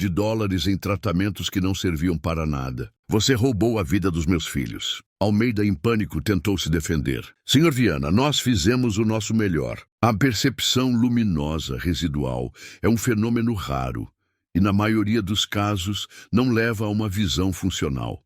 dólares em tratamentos que não serviam para nada. Você roubou a vida dos meus filhos. Almeida, em pânico, tentou se defender. Senhor Viana, nós fizemos o nosso melhor. A percepção luminosa residual é um fenômeno raro e, na maioria dos casos, não leva a uma visão funcional.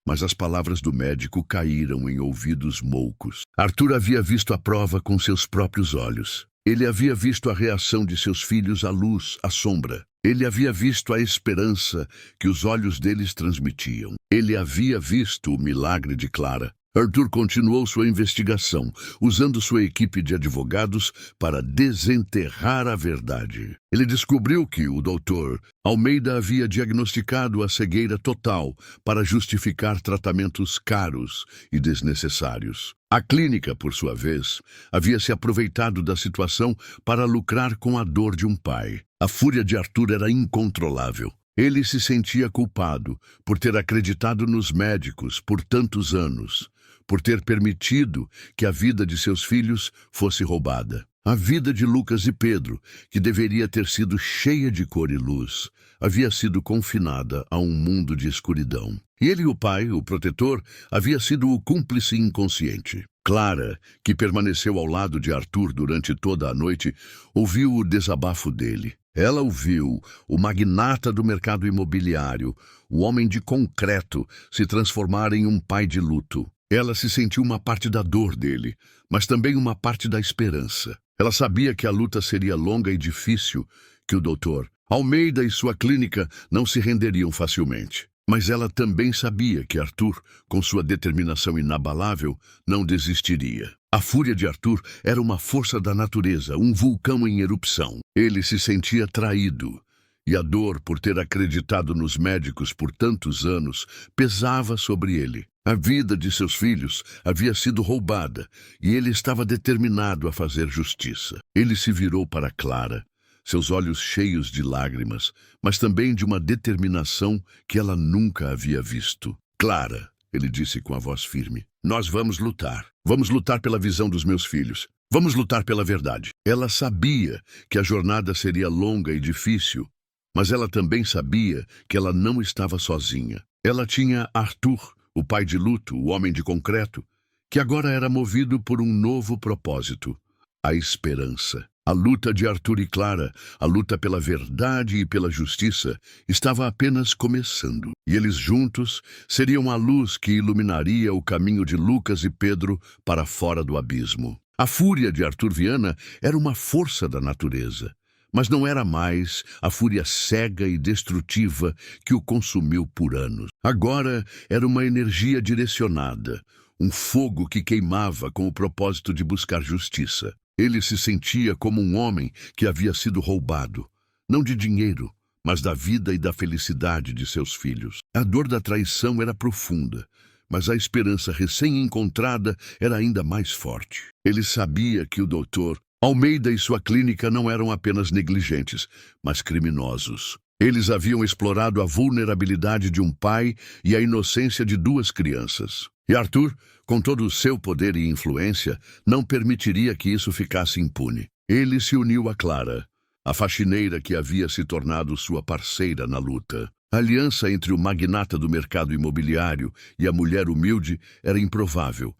Mas as palavras do médico caíram em ouvidos moucos. Arthur havia visto a prova com seus próprios olhos. Ele havia visto a reação de seus filhos à luz, à sombra. Ele havia visto a esperança que os olhos deles transmitiam. Ele havia visto o milagre de Clara. Arthur continuou sua investigação, usando sua equipe de advogados para desenterrar a verdade. Ele descobriu que o Dr. Almeida havia diagnosticado a cegueira total para justificar tratamentos caros e desnecessários. A clínica, por sua vez, havia se aproveitado da situação para lucrar com a dor de um pai. A fúria de Arthur era incontrolável. Ele se sentia culpado por ter acreditado nos médicos por tantos anos, por ter permitido que a vida de seus filhos fosse roubada. A vida de Lucas e Pedro, que deveria ter sido cheia de cor e luz, havia sido confinada a um mundo de escuridão. E ele, o pai, o protetor, havia sido o cúmplice inconsciente. Clara, que permaneceu ao lado de Arthur durante toda a noite, ouviu o desabafo dele. Ela ouviu o magnata do mercado imobiliário, o homem de concreto, se transformar em um pai de luto. Ela se sentiu uma parte da dor dele, mas também uma parte da esperança. Ela sabia que a luta seria longa e difícil, que o doutor Almeida e sua clínica não se renderiam facilmente. Mas ela também sabia que Arthur, com sua determinação inabalável, não desistiria. A fúria de Arthur era uma força da natureza, um vulcão em erupção. Ele se sentia traído, e a dor por ter acreditado nos médicos por tantos anos pesava sobre ele. A vida de seus filhos havia sido roubada, e ele estava determinado a fazer justiça. Ele se virou para Clara, seus olhos cheios de lágrimas, mas também de uma determinação que ela nunca havia visto. Clara, ele disse com a voz firme, nós vamos lutar. Vamos lutar pela visão dos meus filhos. Vamos lutar pela verdade. Ela sabia que a jornada seria longa e difícil, mas ela também sabia que ela não estava sozinha. Ela tinha Arthur, o pai de luto, o homem de concreto, que agora era movido por um novo propósito, a esperança. A luta de Arthur e Clara, a luta pela verdade e pela justiça, estava apenas começando. E eles juntos seriam a luz que iluminaria o caminho de Lucas e Pedro para fora do abismo. A fúria de Arthur Viana era uma força da natureza, mas não era mais a fúria cega e destrutiva que o consumiu por anos. Agora era uma energia direcionada, um fogo que queimava com o propósito de buscar justiça. Ele se sentia como um homem que havia sido roubado, não de dinheiro, mas da vida e da felicidade de seus filhos. A dor da traição era profunda, mas a esperança recém-encontrada era ainda mais forte. Ele sabia que o doutor Almeida e sua clínica não eram apenas negligentes, mas criminosos. Eles haviam explorado a vulnerabilidade de um pai e a inocência de duas crianças. E Arthur, com todo o seu poder e influência, não permitiria que isso ficasse impune. Ele se uniu a Clara, a faxineira que havia se tornado sua parceira na luta. A aliança entre o magnata do mercado imobiliário e a mulher humilde era improvável,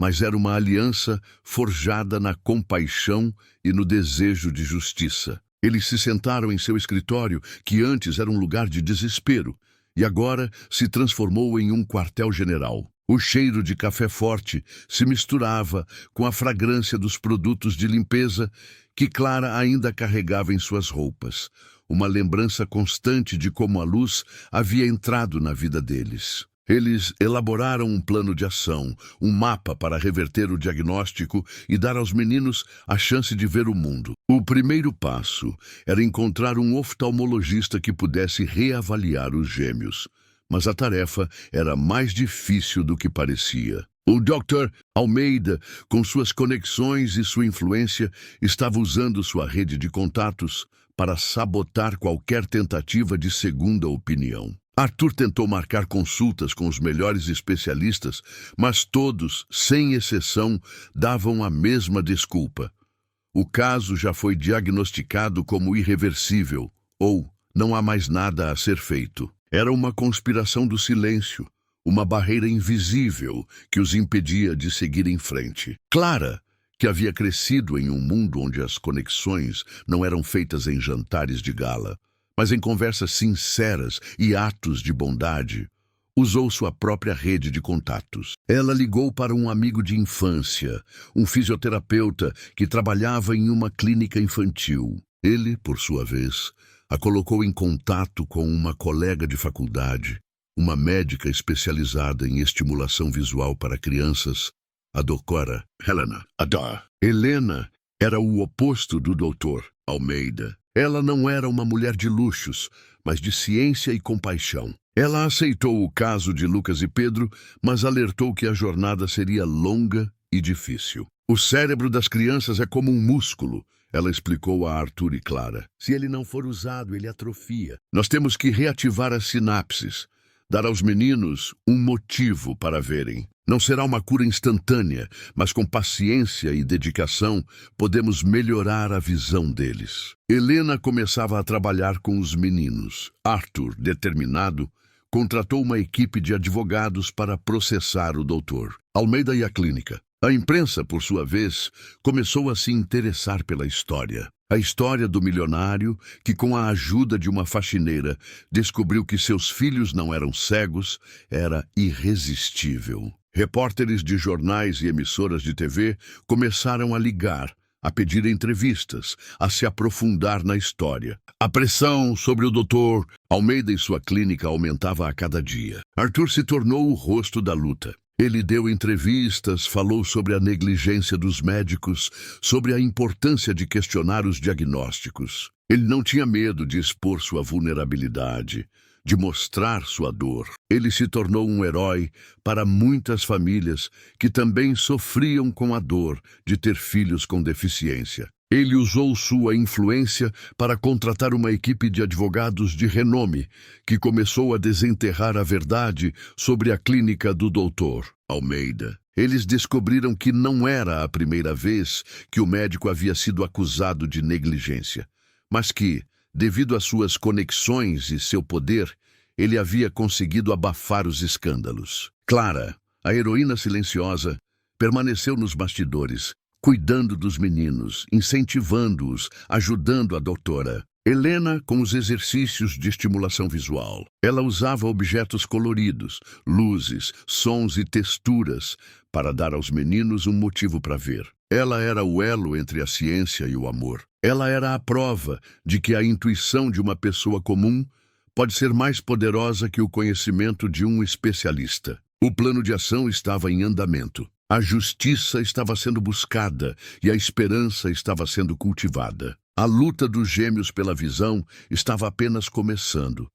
mas era uma aliança forjada na compaixão e no desejo de justiça. Eles se sentaram em seu escritório, que antes era um lugar de desespero, e agora se transformou em um quartel-general. O cheiro de café forte se misturava com a fragrância dos produtos de limpeza que Clara ainda carregava em suas roupas, uma lembrança constante de como a luz havia entrado na vida deles. Eles elaboraram um plano de ação, um mapa para reverter o diagnóstico e dar aos meninos a chance de ver o mundo. O primeiro passo era encontrar um oftalmologista que pudesse reavaliar os gêmeos, mas a tarefa era mais difícil do que parecia. O Dr. Almeida, com suas conexões e sua influência, estava usando sua rede de contatos para sabotar qualquer tentativa de segunda opinião. Arthur tentou marcar consultas com os melhores especialistas, mas todos, sem exceção, davam a mesma desculpa. O caso já foi diagnosticado como irreversível, ou não há mais nada a ser feito. Era uma conspiração do silêncio, uma barreira invisível que os impedia de seguir em frente. Clara, que havia crescido em um mundo onde as conexões não eram feitas em jantares de gala, mas em conversas sinceras e atos de bondade, usou sua própria rede de contatos. Ela ligou para um amigo de infância, um fisioterapeuta que trabalhava em uma clínica infantil. Ele, por sua vez, a colocou em contato com uma colega de faculdade, uma médica especializada em estimulação visual para crianças, a doutora Helena Adar. Helena era o oposto do Dr. Almeida. Ela não era uma mulher de luxos, mas de ciência e compaixão. Ela aceitou o caso de Lucas e Pedro, mas alertou que a jornada seria longa e difícil. O cérebro das crianças é como um músculo, ela explicou a Arthur e Clara. Se ele não for usado, ele atrofia. Nós temos que reativar as sinapses, dar aos meninos um motivo para verem. Não será uma cura instantânea, mas com paciência e dedicação podemos melhorar a visão deles. Helena começava a trabalhar com os meninos. Arthur, determinado, contratou uma equipe de advogados para processar o doutor Almeida e a clínica. A imprensa, por sua vez, começou a se interessar pela história. A história do milionário que, com a ajuda de uma faxineira, descobriu que seus filhos não eram cegos, era irresistível. Repórteres de jornais e emissoras de TV começaram a ligar, a pedir entrevistas, a se aprofundar na história. A pressão sobre o Dr. Almeida e sua clínica aumentava a cada dia. Arthur se tornou o rosto da luta. Ele deu entrevistas, falou sobre a negligência dos médicos, sobre a importância de questionar os diagnósticos. Ele não tinha medo de expor sua vulnerabilidade, de mostrar sua dor. Ele se tornou um herói para muitas famílias que também sofriam com a dor de ter filhos com deficiência. Ele usou sua influência para contratar uma equipe de advogados de renome, que começou a desenterrar a verdade sobre a clínica do Dr. Almeida. Eles descobriram que não era a primeira vez que o médico havia sido acusado de negligência, mas que, devido às suas conexões e seu poder, ele havia conseguido abafar os escândalos. Clara, a heroína silenciosa, permaneceu nos bastidores, cuidando dos meninos, incentivando-os, ajudando a doutora. Helena com os exercícios de estimulação visual. Ela usava objetos coloridos, luzes, sons e texturas para dar aos meninos um motivo para ver. Ela era o elo entre a ciência e o amor. Ela era a prova de que a intuição de uma pessoa comum pode ser mais poderosa que o conhecimento de um especialista. O plano de ação estava em andamento. A justiça estava sendo buscada e a esperança estava sendo cultivada. A luta dos gêmeos pela visão estava apenas começando,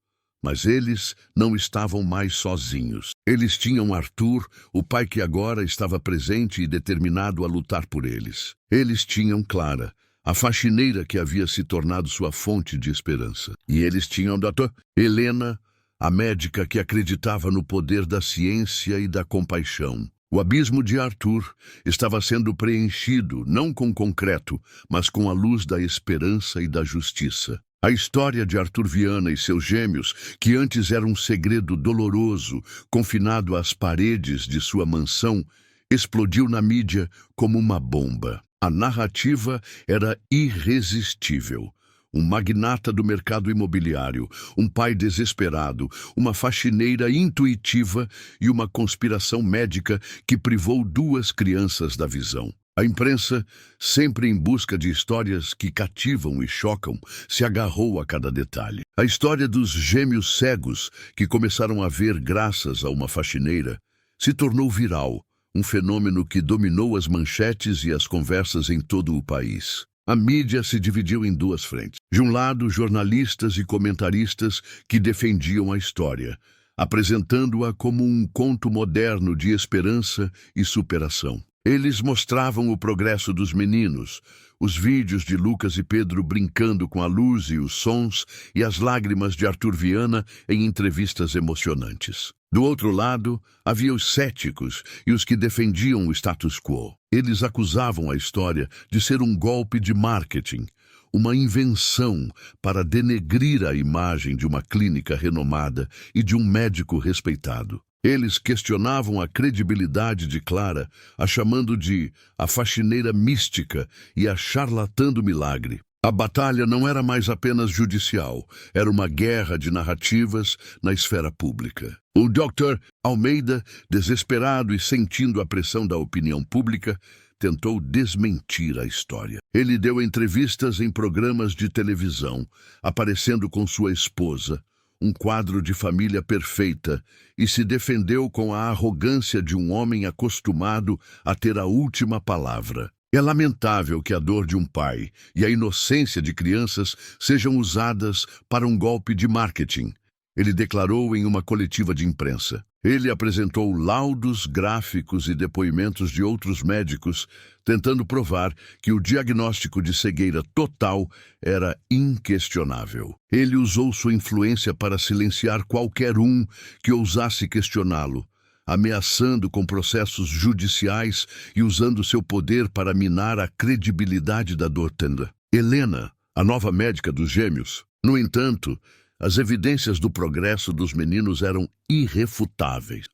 mas eles não estavam mais sozinhos. Eles tinham Arthur, o pai que agora estava presente e determinado a lutar por eles. Eles tinham Clara, a faxineira que havia se tornado sua fonte de esperança. E eles tinham Dr. Helena, a médica que acreditava no poder da ciência e da compaixão. O abismo de Arthur estava sendo preenchido não com concreto, mas com a luz da esperança e da justiça. A história de Arthur Viana e seus gêmeos, que antes era um segredo doloroso, confinado às paredes de sua mansão, explodiu na mídia como uma bomba. A narrativa era irresistível. Um magnata do mercado imobiliário, um pai desesperado, uma faxineira intuitiva e uma conspiração médica que privou duas crianças da visão. A imprensa, sempre em busca de histórias que cativam e chocam, se agarrou a cada detalhe. A história dos gêmeos cegos, que começaram a ver graças a uma faxineira, se tornou viral, um fenômeno que dominou as manchetes e as conversas em todo o país. A mídia se dividiu em duas frentes. De um lado, jornalistas e comentaristas que defendiam a história, apresentando-a como um conto moderno de esperança e superação. Eles mostravam o progresso dos meninos, os vídeos de Lucas e Pedro brincando com a luz e os sons e as lágrimas de Arthur Viana em entrevistas emocionantes. Do outro lado, havia os céticos e os que defendiam o status quo. Eles acusavam a história de ser um golpe de marketing, uma invenção para denegrir a imagem de uma clínica renomada e de um médico respeitado. Eles questionavam a credibilidade de Clara, a chamando de a faxineira mística e a charlatã do milagre. A batalha não era mais apenas judicial, era uma guerra de narrativas na esfera pública. O Dr. Almeida, desesperado e sentindo a pressão da opinião pública, tentou desmentir a história. Ele deu entrevistas em programas de televisão, aparecendo com sua esposa, um quadro de família perfeita, e se defendeu com a arrogância de um homem acostumado a ter a última palavra. É lamentável que a dor de um pai e a inocência de crianças sejam usadas para um golpe de marketing, ele declarou em uma coletiva de imprensa. Ele apresentou laudos gráficos e depoimentos de outros médicos, tentando provar que o diagnóstico de cegueira total era inquestionável. Ele usou sua influência para silenciar qualquer um que ousasse questioná-lo, ameaçando com processos judiciais e usando seu poder para minar a credibilidade da doutora Helena, a nova médica dos gêmeos. No entanto, as evidências do progresso dos meninos eram irrefutáveis.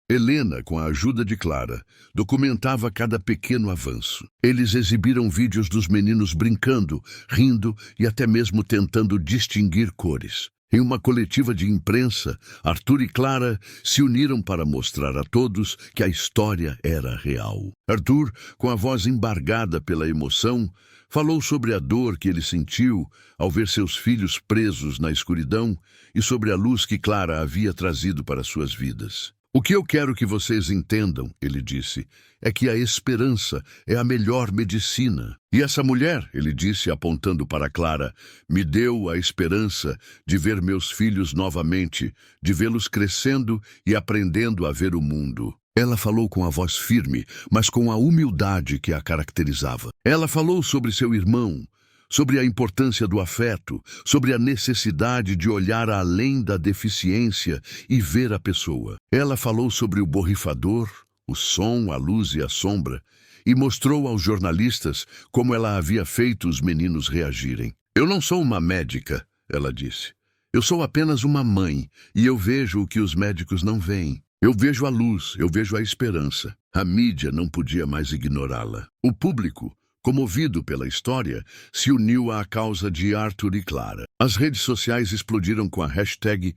Helena, com a ajuda de Clara, documentava cada pequeno avanço. Eles exibiram vídeos dos meninos brincando, rindo e até mesmo tentando distinguir cores. Em uma coletiva de imprensa, Arthur e Clara se uniram para mostrar a todos que a história era real. Arthur, com a voz embargada pela emoção, falou sobre a dor que ele sentiu ao ver seus filhos presos na escuridão e sobre a luz que Clara havia trazido para suas vidas. O que eu quero que vocês entendam, ele disse, é que a esperança é a melhor medicina. E essa mulher, ele disse apontando para Clara, me deu a esperança de ver meus filhos novamente, de vê-los crescendo e aprendendo a ver o mundo. Ela falou com a voz firme, mas com a humildade que a caracterizava. Ela falou sobre seu irmão, sobre a importância do afeto, sobre a necessidade de olhar além da deficiência e ver a pessoa. Ela falou sobre o borrifador, o som, a luz e a sombra, e mostrou aos jornalistas como ela havia feito os meninos reagirem. Eu não sou uma médica, ela disse. Eu sou apenas uma mãe, e eu vejo o que os médicos não veem. Eu vejo a luz, eu vejo a esperança. A mídia não podia mais ignorá-la. O público, comovido pela história, se uniu à causa de Arthur e Clara. As redes sociais explodiram com a hashtag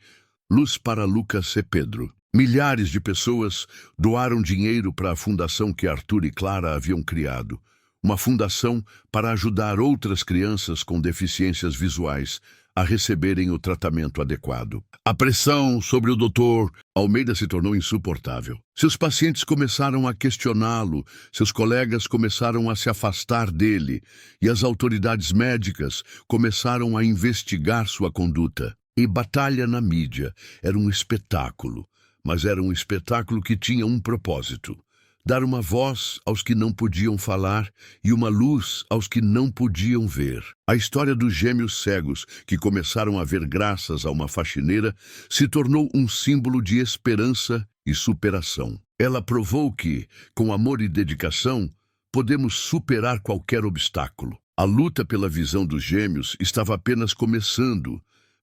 Luz para Lucas e Pedro. Milhares de pessoas doaram dinheiro para a fundação que Arthur e Clara haviam criado. Uma fundação para ajudar outras crianças com deficiências visuais a receberem o tratamento adequado. A pressão sobre o Dr. Almeida se tornou insuportável. Seus pacientes começaram a questioná-lo, seus colegas começaram a se afastar dele e as autoridades médicas começaram a investigar sua conduta. E batalha na mídia era um espetáculo, mas era um espetáculo que tinha um propósito: dar uma voz aos que não podiam falar e uma luz aos que não podiam ver. A história dos gêmeos cegos, que começaram a ver graças a uma faxineira, se tornou um símbolo de esperança e superação. Ela provou que, com amor e dedicação, podemos superar qualquer obstáculo. A luta pela visão dos gêmeos estava apenas começando,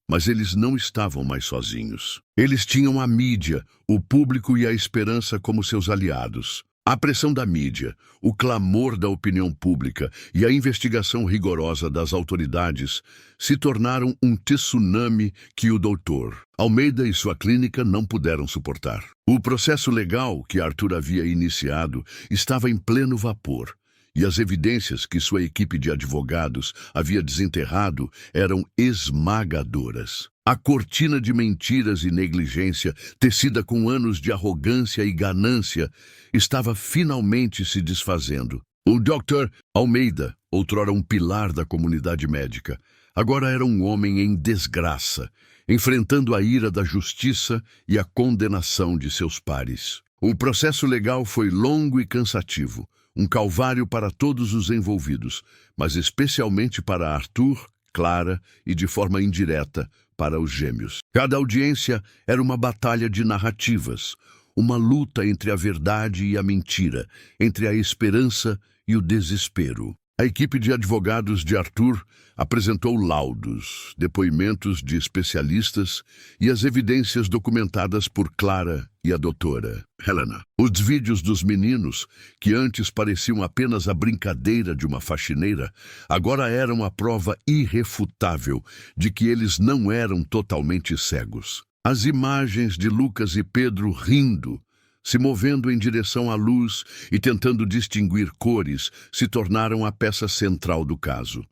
mas eles não estavam mais sozinhos. Eles tinham a mídia, o público e a esperança como seus aliados. A pressão da mídia, o clamor da opinião pública e a investigação rigorosa das autoridades se tornaram um tsunami que o doutor Almeida e sua clínica não puderam suportar. O processo legal que Arthur havia iniciado estava em pleno vapor, e as evidências que sua equipe de advogados havia desenterrado eram esmagadoras. A cortina de mentiras e negligência, tecida com anos de arrogância e ganância, estava finalmente se desfazendo. O Dr. Almeida, outrora um pilar da comunidade médica, agora era um homem em desgraça, enfrentando a ira da justiça e a condenação de seus pares. O processo legal foi longo e cansativo, um calvário para todos os envolvidos, mas especialmente para Arthur, Clara e, de forma indireta, para os gêmeos. Cada audiência era uma batalha de narrativas, uma luta entre a verdade e a mentira, entre a esperança e o desespero. A equipe de advogados de Arthur apresentou laudos, depoimentos de especialistas e as evidências documentadas por Clara e a doutora Helena. Os vídeos dos meninos, que antes pareciam apenas a brincadeira de uma faxineira, agora eram a prova irrefutável de que eles não eram totalmente cegos. As imagens de Lucas e Pedro rindo, se movendo em direção à luz e tentando distinguir cores, se tornaram a peça central do caso.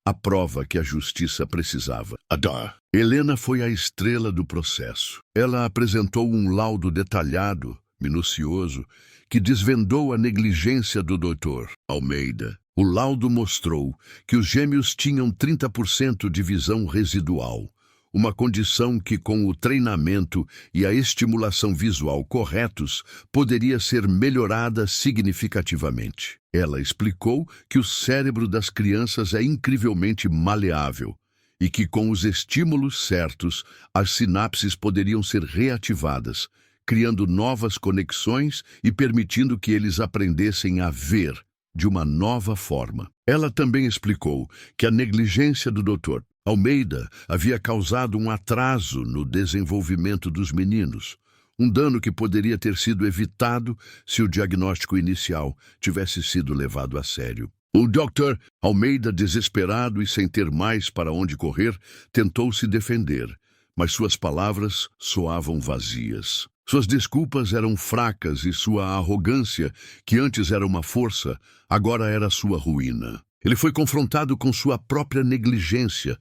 A prova que a justiça precisava. Helena foi a estrela do processo. Ela apresentou um laudo detalhado, minucioso, que desvendou a negligência do Dr. Almeida. O laudo mostrou que os gêmeos tinham 30% de visão residual, uma condição que, com o treinamento e a estimulação visual corretos, poderia ser melhorada significativamente. Ela explicou que o cérebro das crianças é incrivelmente maleável e que, com os estímulos certos, as sinapses poderiam ser reativadas, criando novas conexões e permitindo que eles aprendessem a ver de uma nova forma. Ela também explicou que a negligência do Dr. Almeida havia causado um atraso no desenvolvimento dos meninos, um dano que poderia ter sido evitado se o diagnóstico inicial tivesse sido levado a sério. O Dr. Almeida, desesperado e sem ter mais para onde correr, tentou se defender, mas suas palavras soavam vazias. Suas desculpas eram fracas e sua arrogância, que antes era uma força, agora era sua ruína. Ele foi confrontado com sua própria negligência,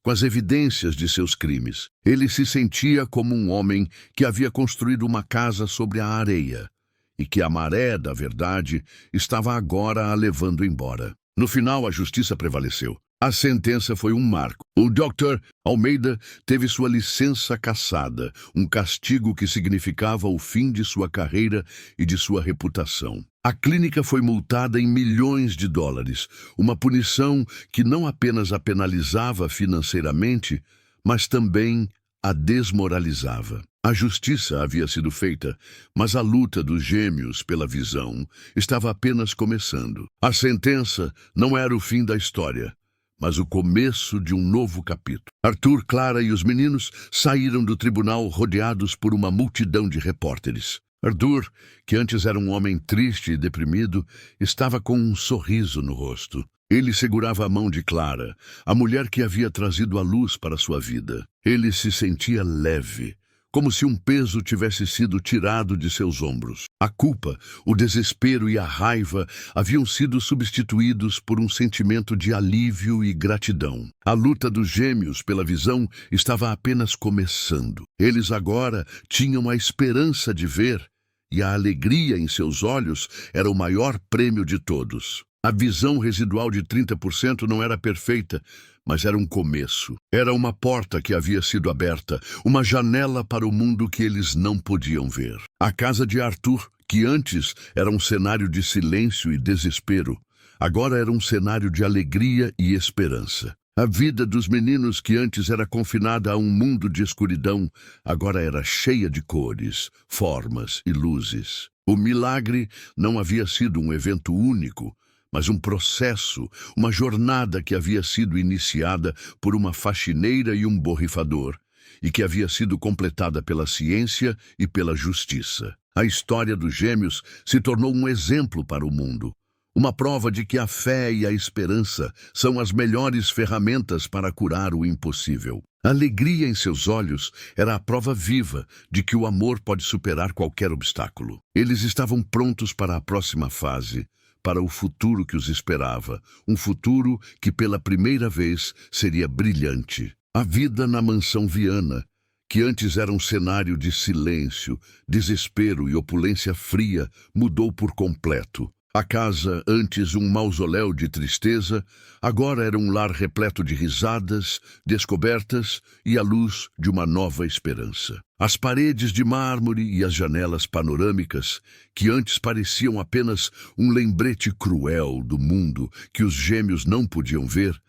com as evidências de seus crimes. Ele se sentia como um homem que havia construído uma casa sobre a areia e que a maré da verdade estava agora a levando embora. No final, a justiça prevaleceu. A sentença foi um marco. O Dr. Almeida teve sua licença cassada, um castigo que significava o fim de sua carreira e de sua reputação. A clínica foi multada em milhões de dólares, uma punição que não apenas a penalizava financeiramente, mas também a desmoralizava. A justiça havia sido feita, mas a luta dos gêmeos pela visão estava apenas começando. A sentença não era o fim da história, mas o começo de um novo capítulo. Arthur, Clara e os meninos saíram do tribunal rodeados por uma multidão de repórteres. Arthur, que antes era um homem triste e deprimido, estava com um sorriso no rosto. Ele segurava a mão de Clara, a mulher que havia trazido a luz para sua vida. Ele se sentia leve, como se um peso tivesse sido tirado de seus ombros. A culpa, o desespero e a raiva haviam sido substituídos por um sentimento de alívio e gratidão. A luta dos gêmeos pela visão estava apenas começando. Eles agora tinham a esperança de ver, e a alegria em seus olhos era o maior prêmio de todos. A visão residual de 30% não era perfeita, mas era um começo. Era uma porta que havia sido aberta, uma janela para o mundo que eles não podiam ver. A casa de Arthur, que antes era um cenário de silêncio e desespero, agora era um cenário de alegria e esperança. A vida dos meninos, que antes era confinada a um mundo de escuridão, agora era cheia de cores, formas e luzes. O milagre não havia sido um evento único, mas um processo, uma jornada que havia sido iniciada por uma faxineira e um borrifador, e que havia sido completada pela ciência e pela justiça. A história dos gêmeos se tornou um exemplo para o mundo. Uma prova de que a fé e a esperança são as melhores ferramentas para curar o impossível. A alegria em seus olhos era a prova viva de que o amor pode superar qualquer obstáculo. Eles estavam prontos para a próxima fase, para o futuro que os esperava, um futuro que pela primeira vez seria brilhante. A vida na mansão Viana, que antes era um cenário de silêncio, desespero e opulência fria, mudou por completo. A casa, antes um mausoléu de tristeza, agora era um lar repleto de risadas, descobertas e a luz de uma nova esperança. As paredes de mármore e as janelas panorâmicas, que antes pareciam apenas um lembrete cruel do mundo que os gêmeos não podiam ver,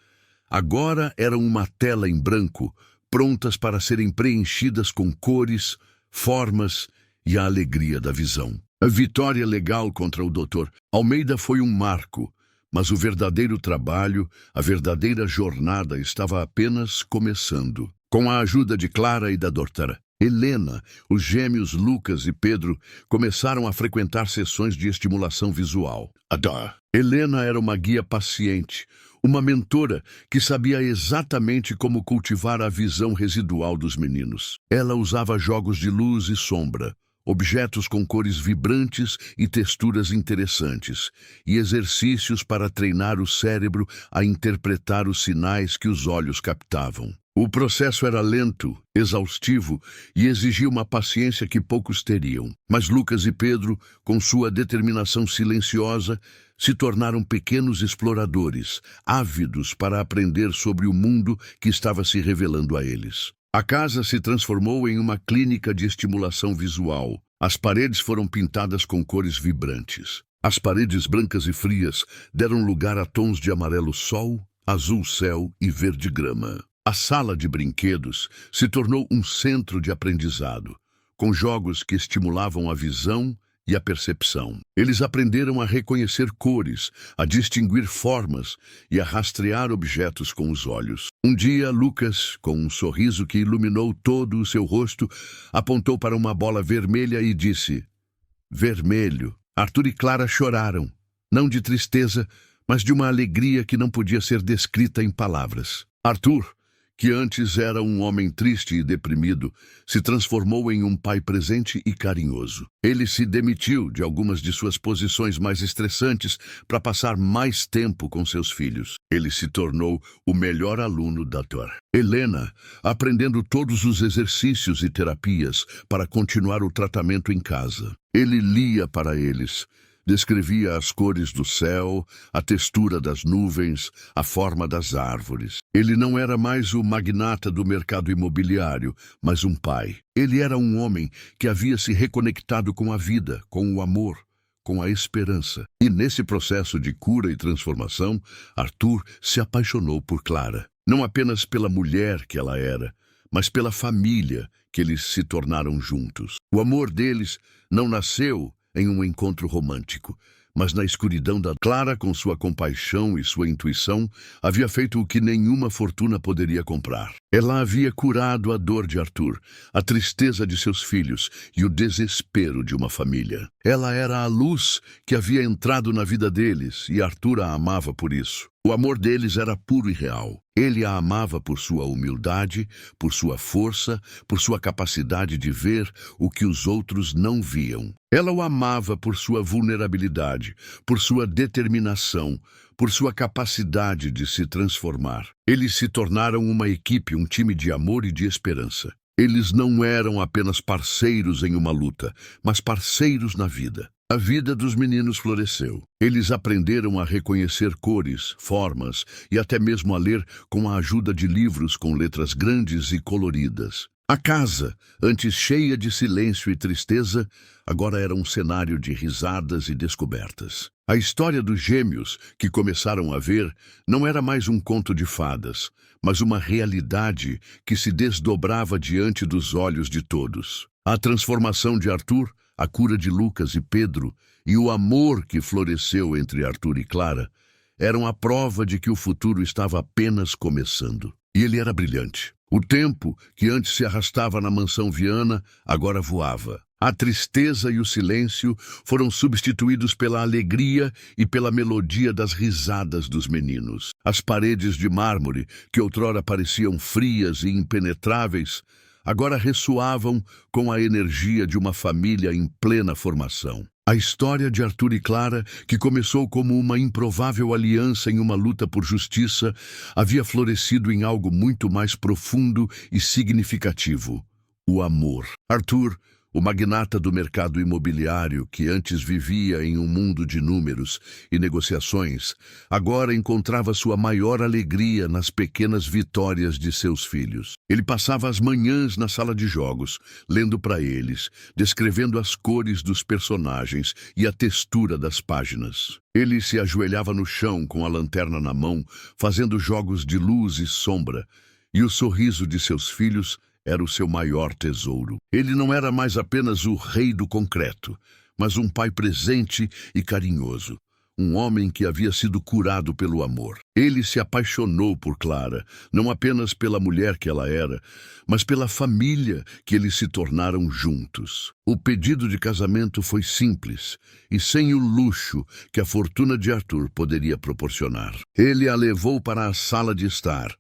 agora eram uma tela em branco, prontas para serem preenchidas com cores, formas e a alegria da visão. A vitória legal contra o Dr. Almeida foi um marco, mas o verdadeiro trabalho, a verdadeira jornada estava apenas começando. Com a ajuda de Clara e da doutora Helena, os gêmeos Lucas e Pedro começaram a frequentar sessões de estimulação visual. Helena era uma guia paciente, uma mentora que sabia exatamente como cultivar a visão residual dos meninos. Ela usava jogos de luz e sombra, objetos com cores vibrantes e texturas interessantes, e exercícios para treinar o cérebro a interpretar os sinais que os olhos captavam. O processo era lento, exaustivo e exigia uma paciência que poucos teriam. Mas Lucas e Pedro, com sua determinação silenciosa, se tornaram pequenos exploradores, ávidos para aprender sobre o mundo que estava se revelando a eles. A casa se transformou em uma clínica de estimulação visual. As paredes foram pintadas com cores vibrantes. As paredes brancas e frias deram lugar a tons de amarelo sol, azul céu e verde grama. A sala de brinquedos se tornou um centro de aprendizado, com jogos que estimulavam a visão e a percepção. Eles aprenderam a reconhecer cores, a distinguir formas e a rastrear objetos com os olhos. Um dia, Lucas, com um sorriso que iluminou todo o seu rosto, apontou para uma bola vermelha e disse: "Vermelho." Arthur e Clara choraram, não de tristeza, mas de uma alegria que não podia ser descrita em palavras. Arthur, que antes era um homem triste e deprimido, se transformou em um pai presente e carinhoso. Ele se demitiu de algumas de suas posições mais estressantes para passar mais tempo com seus filhos. Ele se tornou o melhor aluno da doutora Helena, aprendendo todos os exercícios e terapias para continuar o tratamento em casa. Ele lia para eles, descrevia as cores do céu, a textura das nuvens, a forma das árvores. Ele não era mais o magnata do mercado imobiliário, mas um pai. Ele era um homem que havia se reconectado com a vida, com o amor, com a esperança. E nesse processo de cura e transformação, Arthur se apaixonou por Clara. Não apenas pela mulher que ela era, mas pela família que eles se tornaram juntos. O amor deles não nasceu em um encontro romântico, mas na escuridão da Clara, com sua compaixão e sua intuição, havia feito o que nenhuma fortuna poderia comprar. Ela havia curado a dor de Arthur, a tristeza de seus filhos e o desespero de uma família. Ela era a luz que havia entrado na vida deles e Arthur a amava por isso. O amor deles era puro e real. Ele a amava por sua humildade, por sua força, por sua capacidade de ver o que os outros não viam. Ela o amava por sua vulnerabilidade, por sua determinação, por sua capacidade de se transformar. Eles se tornaram uma equipe, um time de amor e de esperança. Eles não eram apenas parceiros em uma luta, mas parceiros na vida. A vida dos meninos floresceu. Eles aprenderam a reconhecer cores, formas e até mesmo a ler com a ajuda de livros com letras grandes e coloridas. A casa, antes cheia de silêncio e tristeza, agora era um cenário de risadas e descobertas. A história dos gêmeos, que começaram a ver, não era mais um conto de fadas, mas uma realidade que se desdobrava diante dos olhos de todos. A transformação de Arthur, a cura de Lucas e Pedro e o amor que floresceu entre Arthur e Clara eram a prova de que o futuro estava apenas começando. E ele era brilhante. O tempo, que antes se arrastava na mansão Viana, agora voava. A tristeza e o silêncio foram substituídos pela alegria e pela melodia das risadas dos meninos. As paredes de mármore, que outrora pareciam frias e impenetráveis, agora ressoavam com a energia de uma família em plena formação. A história de Arthur e Clara, que começou como uma improvável aliança em uma luta por justiça, havia florescido em algo muito mais profundo e significativo: o amor. Arthur, o magnata do mercado imobiliário que antes vivia em um mundo de números e negociações, agora encontrava sua maior alegria nas pequenas vitórias de seus filhos. Ele passava as manhãs na sala de jogos, lendo para eles, descrevendo as cores dos personagens e a textura das páginas. Ele se ajoelhava no chão com a lanterna na mão, fazendo jogos de luz e sombra, e o sorriso de seus filhos era o seu maior tesouro. Ele não era mais apenas o rei do concreto, mas um pai presente e carinhoso, um homem que havia sido curado pelo amor. Ele se apaixonou por Clara, não apenas pela mulher que ela era, mas pela família que eles se tornaram juntos. O pedido de casamento foi simples e sem o luxo que a fortuna de Arthur poderia proporcionar. Ele a levou para a sala de estar,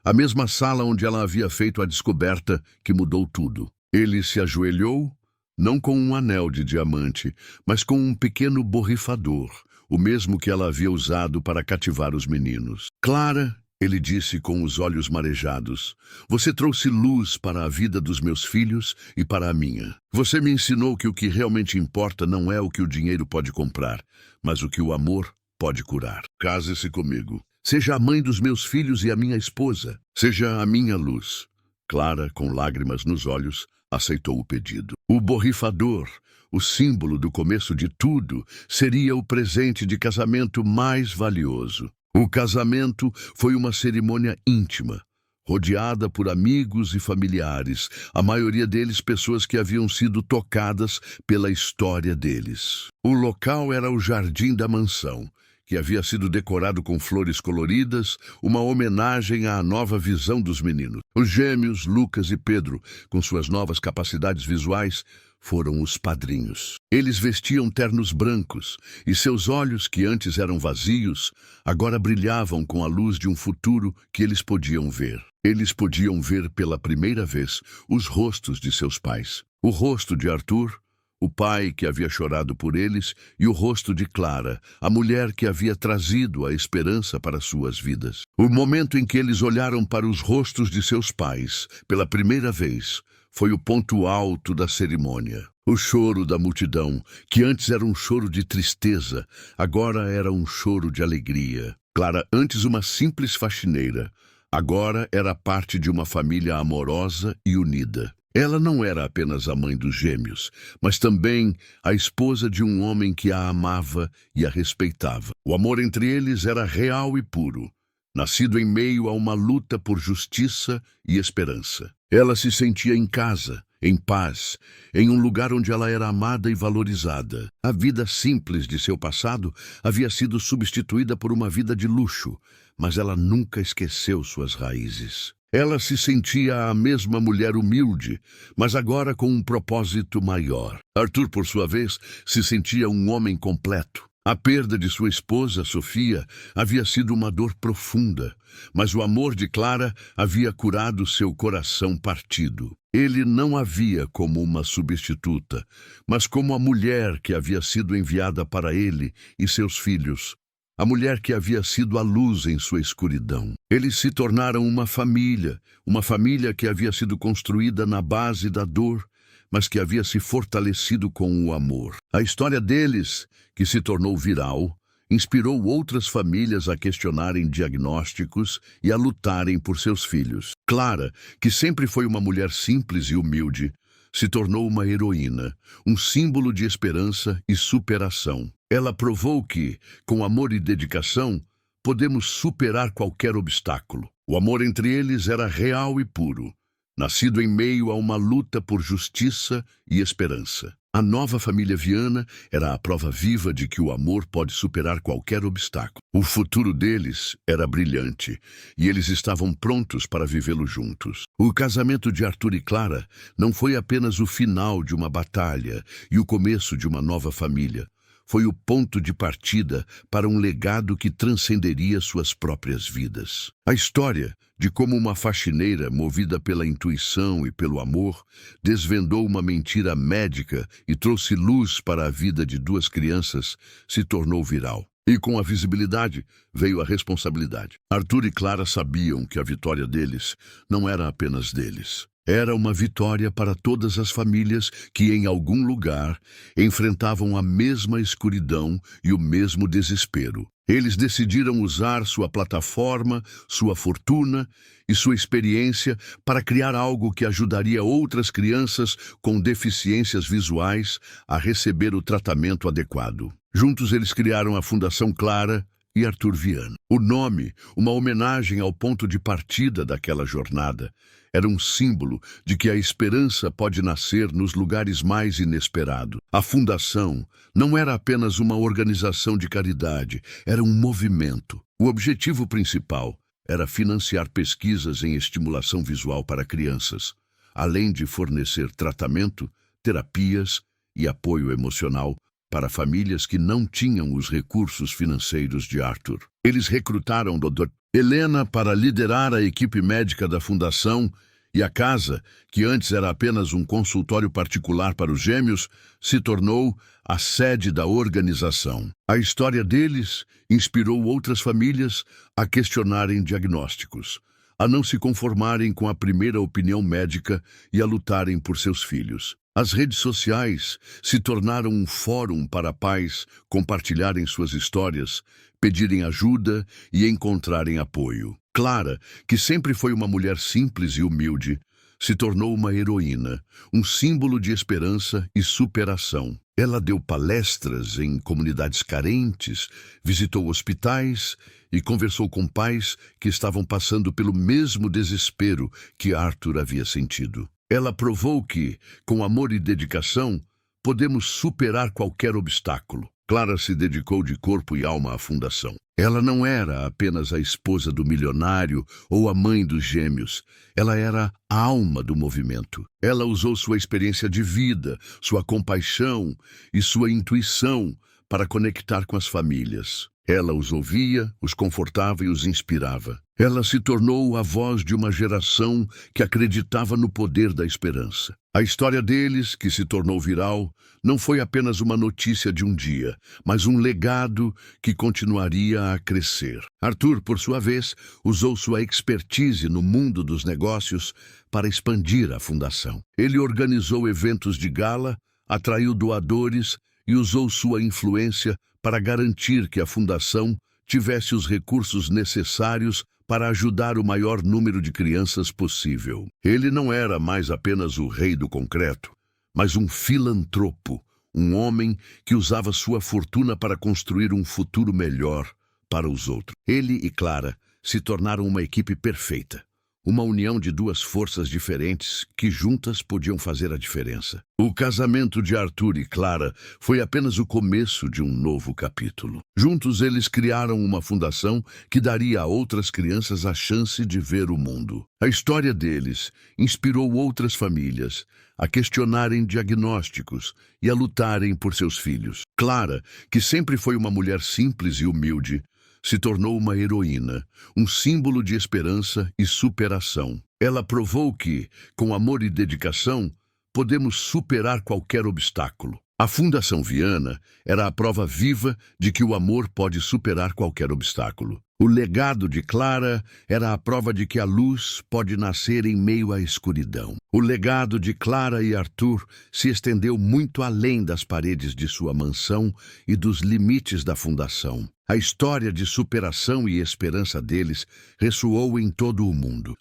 a mesma sala onde ela havia feito a descoberta que mudou tudo. Ele se ajoelhou, não com um anel de diamante, mas com um pequeno borrifador, o mesmo que ela havia usado para cativar os meninos. Clara, ele disse com os olhos marejados, você trouxe luz para a vida dos meus filhos e para a minha. Você me ensinou que o que realmente importa não é o que o dinheiro pode comprar, mas o que o amor pode curar. Case-se comigo. Seja a mãe dos meus filhos e a minha esposa. Seja a minha luz. Clara, com lágrimas nos olhos, aceitou o pedido. O borrifador, o símbolo do começo de tudo, seria o presente de casamento mais valioso. O casamento foi uma cerimônia íntima, rodeada por amigos e familiares, a maioria deles pessoas que haviam sido tocadas pela história deles. O local era o jardim da mansão, que havia sido decorado com flores coloridas, uma homenagem à nova visão dos meninos. Os gêmeos, Lucas e Pedro, com suas novas capacidades visuais, foram os padrinhos. Eles vestiam ternos brancos, e seus olhos, que antes eram vazios, agora brilhavam com a luz de um futuro que eles podiam ver. Eles podiam ver pela primeira vez os rostos de seus pais. O rosto de Arthur, o pai que havia chorado por eles, e o rosto de Clara, a mulher que havia trazido a esperança para suas vidas. O momento em que eles olharam para os rostos de seus pais, pela primeira vez, foi o ponto alto da cerimônia. O choro da multidão, que antes era um choro de tristeza, agora era um choro de alegria. Clara, antes uma simples faxineira, agora era parte de uma família amorosa e unida. Ela não era apenas a mãe dos gêmeos, mas também a esposa de um homem que a amava e a respeitava. O amor entre eles era real e puro, nascido em meio a uma luta por justiça e esperança. Ela se sentia em casa, em paz, em um lugar onde ela era amada e valorizada. A vida simples de seu passado havia sido substituída por uma vida de luxo, mas ela nunca esqueceu suas raízes. Ela se sentia a mesma mulher humilde, mas agora com um propósito maior. Arthur, por sua vez, se sentia um homem completo. A perda de sua esposa, Sofia, havia sido uma dor profunda, mas o amor de Clara havia curado seu coração partido. Ele não a via como uma substituta, mas como a mulher que havia sido enviada para ele e seus filhos. A mulher que havia sido a luz em sua escuridão. Eles se tornaram uma família que havia sido construída na base da dor, mas que havia se fortalecido com o amor. A história deles, que se tornou viral, inspirou outras famílias a questionarem diagnósticos e a lutarem por seus filhos. Clara, que sempre foi uma mulher simples e humilde, se tornou uma heroína, um símbolo de esperança e superação. Ela provou que, com amor e dedicação, podemos superar qualquer obstáculo. O amor entre eles era real e puro, nascido em meio a uma luta por justiça e esperança. A nova família Viana era a prova viva de que o amor pode superar qualquer obstáculo. O futuro deles era brilhante e eles estavam prontos para vivê-lo juntos. O casamento de Arthur e Clara não foi apenas o final de uma batalha e o começo de uma nova família. Foi o ponto de partida para um legado que transcenderia suas próprias vidas. A história de como uma faxineira, movida pela intuição e pelo amor, desvendou uma mentira médica e trouxe luz para a vida de duas crianças, se tornou viral. E com a visibilidade veio a responsabilidade. Arthur e Clara sabiam que a vitória deles não era apenas deles. Era uma vitória para todas as famílias que, em algum lugar, enfrentavam a mesma escuridão e o mesmo desespero. Eles decidiram usar sua plataforma, sua fortuna e sua experiência para criar algo que ajudaria outras crianças com deficiências visuais a receber o tratamento adequado. Juntos eles criaram a Fundação Clara e Arthur Viana. O nome, uma homenagem ao ponto de partida daquela jornada, era um símbolo de que a esperança pode nascer nos lugares mais inesperados. A fundação não era apenas uma organização de caridade, era um movimento. O objetivo principal era financiar pesquisas em estimulação visual para crianças, além de fornecer tratamento, terapias e apoio emocional para famílias que não tinham os recursos financeiros de Arthur. Eles recrutaram a Dr. Helena para liderar a equipe médica da fundação e a casa, que antes era apenas um consultório particular para os gêmeos, se tornou a sede da organização. A história deles inspirou outras famílias a questionarem diagnósticos, a não se conformarem com a primeira opinião médica e a lutarem por seus filhos. As redes sociais se tornaram um fórum para pais compartilharem suas histórias, pedirem ajuda e encontrarem apoio. Clara, que sempre foi uma mulher simples e humilde, se tornou uma heroína, um símbolo de esperança e superação. Ela deu palestras em comunidades carentes, visitou hospitais e conversou com pais que estavam passando pelo mesmo desespero que Arthur havia sentido. Ela provou que, com amor e dedicação, podemos superar qualquer obstáculo. Clara se dedicou de corpo e alma à fundação. Ela não era apenas a esposa do milionário ou a mãe dos gêmeos. Ela era a alma do movimento. Ela usou sua experiência de vida, sua compaixão e sua intuição para conectar com as famílias. Ela os ouvia, os confortava e os inspirava. Ela se tornou a voz de uma geração que acreditava no poder da esperança. A história deles, que se tornou viral, não foi apenas uma notícia de um dia, mas um legado que continuaria a crescer. Arthur, por sua vez, usou sua expertise no mundo dos negócios para expandir a fundação. Ele organizou eventos de gala, atraiu doadores e usou sua influência para garantir que a fundação tivesse os recursos necessários para ajudar o maior número de crianças possível. Ele não era mais apenas o rei do concreto, mas um filantropo, um homem que usava sua fortuna para construir um futuro melhor para os outros. Ele e Clara se tornaram uma equipe perfeita. Uma união de duas forças diferentes que juntas podiam fazer a diferença. O casamento de Arthur e Clara foi apenas o começo de um novo capítulo. Juntos eles criaram uma fundação que daria a outras crianças a chance de ver o mundo. A história deles inspirou outras famílias a questionarem diagnósticos e a lutarem por seus filhos. Clara, que sempre foi uma mulher simples e humilde, se tornou uma heroína, um símbolo de esperança e superação. Ela provou que, com amor e dedicação, podemos superar qualquer obstáculo. A Fundação Viana era a prova viva de que o amor pode superar qualquer obstáculo. O legado de Clara era a prova de que a luz pode nascer em meio à escuridão. O legado de Clara e Arthur se estendeu muito além das paredes de sua mansão e dos limites da fundação. A história de superação e esperança deles ressoou em todo o mundo.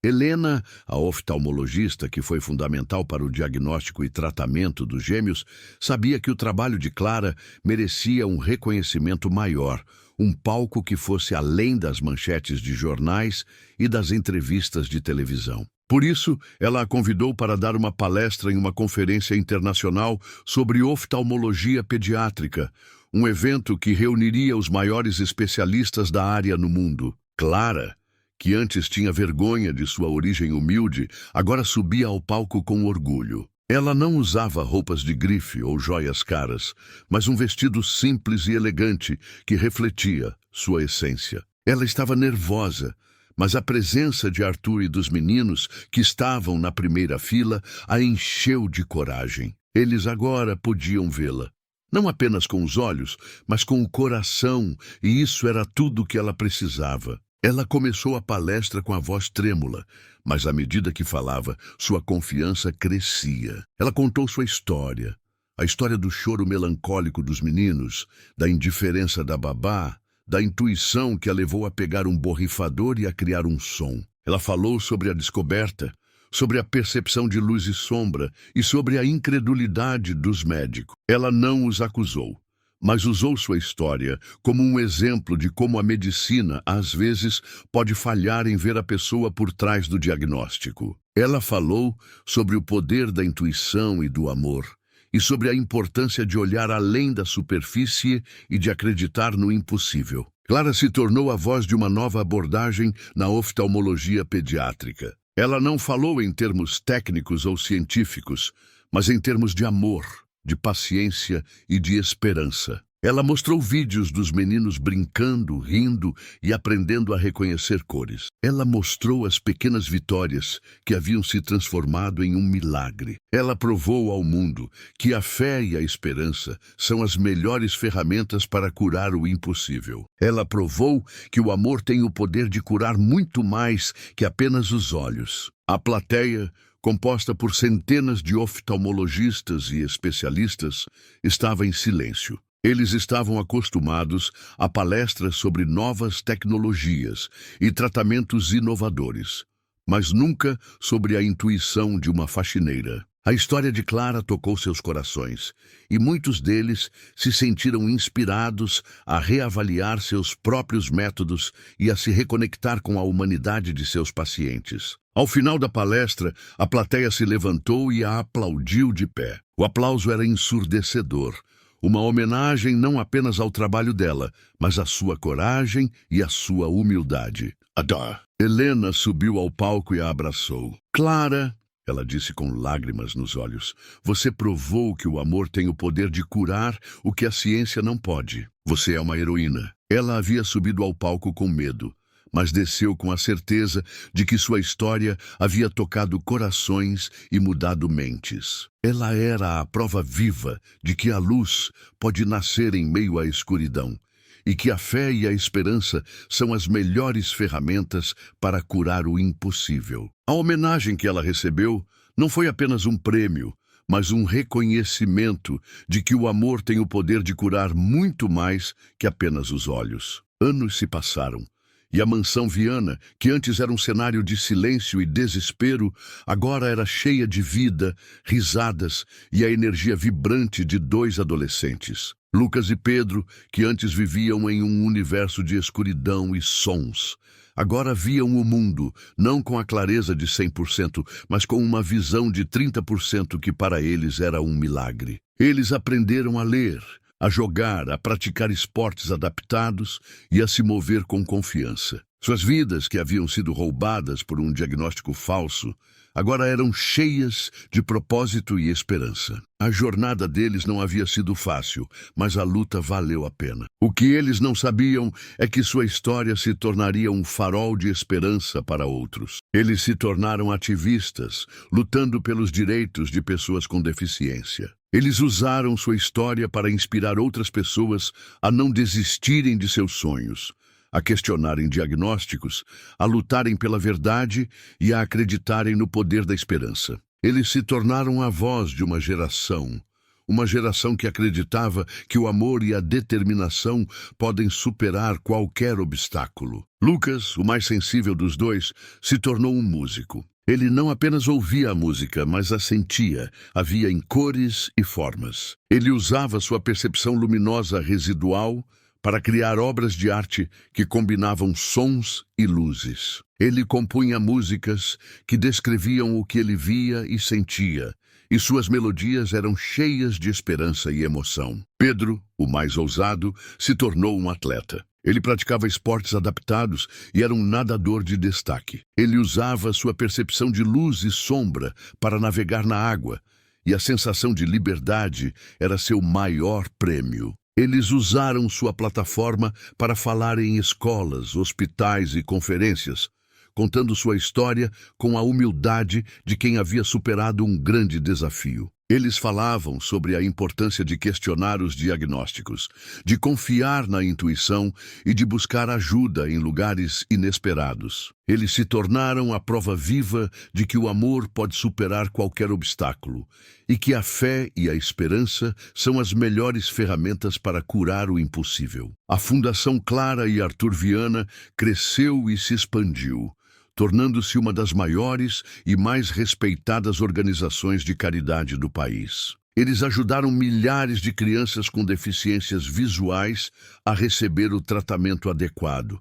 Helena, a oftalmologista que foi fundamental para o diagnóstico e tratamento dos gêmeos, sabia que o trabalho de Clara merecia um reconhecimento maior, um palco que fosse além das manchetes de jornais e das entrevistas de televisão. Por isso, ela a convidou para dar uma palestra em uma conferência internacional sobre oftalmologia pediátrica, um evento que reuniria os maiores especialistas da área no mundo. Clara, que antes tinha vergonha de sua origem humilde, agora subia ao palco com orgulho. Ela não usava roupas de grife ou joias caras, mas um vestido simples e elegante que refletia sua essência. Ela estava nervosa, mas a presença de Arthur e dos meninos que estavam na primeira fila a encheu de coragem. Eles agora podiam vê-la. Não apenas com os olhos, mas com o coração, e isso era tudo o que ela precisava. Ela começou a palestra com a voz trêmula, mas à medida que falava, sua confiança crescia. Ela contou sua história, a história do choro melancólico dos meninos, da indiferença da babá, da intuição que a levou a pegar um borrifador e a criar um som. Ela falou sobre a descoberta, sobre a percepção de luz e sombra e sobre a incredulidade dos médicos. Ela não os acusou, mas usou sua história como um exemplo de como a medicina, às vezes, pode falhar em ver a pessoa por trás do diagnóstico. Ela falou sobre o poder da intuição e do amor, e sobre a importância de olhar além da superfície e de acreditar no impossível. Clara se tornou a voz de uma nova abordagem na oftalmologia pediátrica. Ela não falou em termos técnicos ou científicos, mas em termos de amor, de paciência e de esperança. Ela mostrou vídeos dos meninos brincando, rindo e aprendendo a reconhecer cores. Ela mostrou as pequenas vitórias que haviam se transformado em um milagre. Ela provou ao mundo que a fé e a esperança são as melhores ferramentas para curar o impossível. Ela provou que o amor tem o poder de curar muito mais que apenas os olhos. A plateia, composta por centenas de oftalmologistas e especialistas, estava em silêncio. Eles estavam acostumados a palestras sobre novas tecnologias e tratamentos inovadores, mas nunca sobre a intuição de uma faxineira. A história de Clara tocou seus corações, e muitos deles se sentiram inspirados a reavaliar seus próprios métodos e a se reconectar com a humanidade de seus pacientes. Ao final da palestra, a plateia se levantou e a aplaudiu de pé. O aplauso era ensurdecedor. Uma homenagem não apenas ao trabalho dela, mas à sua coragem e à sua humildade. Adá! Helena subiu ao palco e a abraçou. Clara, ela disse com lágrimas nos olhos, você provou que o amor tem o poder de curar o que a ciência não pode. Você é uma heroína. Ela havia subido ao palco com medo, mas desceu com a certeza de que sua história havia tocado corações e mudado mentes. Ela era a prova viva de que a luz pode nascer em meio à escuridão e que a fé e a esperança são as melhores ferramentas para curar o impossível. A homenagem que ela recebeu não foi apenas um prêmio, mas um reconhecimento de que o amor tem o poder de curar muito mais que apenas os olhos. Anos se passaram. E a mansão Viana, que antes era um cenário de silêncio e desespero, agora era cheia de vida, risadas e a energia vibrante de dois adolescentes. Lucas e Pedro, que antes viviam em um universo de escuridão e sons, agora viam o mundo, não com a clareza de 100%, mas com uma visão de 30% que para eles era um milagre. Eles aprenderam a ler, a jogar, a praticar esportes adaptados e a se mover com confiança. Suas vidas, que haviam sido roubadas por um diagnóstico falso, agora eram cheias de propósito e esperança. A jornada deles não havia sido fácil, mas a luta valeu a pena. O que eles não sabiam é que sua história se tornaria um farol de esperança para outros. Eles se tornaram ativistas, lutando pelos direitos de pessoas com deficiência. Eles usaram sua história para inspirar outras pessoas a não desistirem de seus sonhos, a questionarem diagnósticos, a lutarem pela verdade e a acreditarem no poder da esperança. Eles se tornaram a voz de uma geração que acreditava que o amor e a determinação podem superar qualquer obstáculo. Lucas, o mais sensível dos dois, se tornou um músico. Ele não apenas ouvia a música, mas a sentia, a via em cores e formas. Ele usava sua percepção luminosa residual para criar obras de arte que combinavam sons e luzes. Ele compunha músicas que descreviam o que ele via e sentia, e suas melodias eram cheias de esperança e emoção. Pedro, o mais ousado, se tornou um atleta. Ele praticava esportes adaptados e era um nadador de destaque. Ele usava sua percepção de luz e sombra para navegar na água, e a sensação de liberdade era seu maior prêmio. Eles usaram sua plataforma para falar em escolas, hospitais e conferências, contando sua história com a humildade de quem havia superado um grande desafio. Eles falavam sobre a importância de questionar os diagnósticos, de confiar na intuição e de buscar ajuda em lugares inesperados. Eles se tornaram a prova viva de que o amor pode superar qualquer obstáculo e que a fé e a esperança são as melhores ferramentas para curar o impossível. A Fundação Clara e Arthur Viana cresceu e se expandiu, tornando-se uma das maiores e mais respeitadas organizações de caridade do país. Eles ajudaram milhares de crianças com deficiências visuais a receber o tratamento adequado,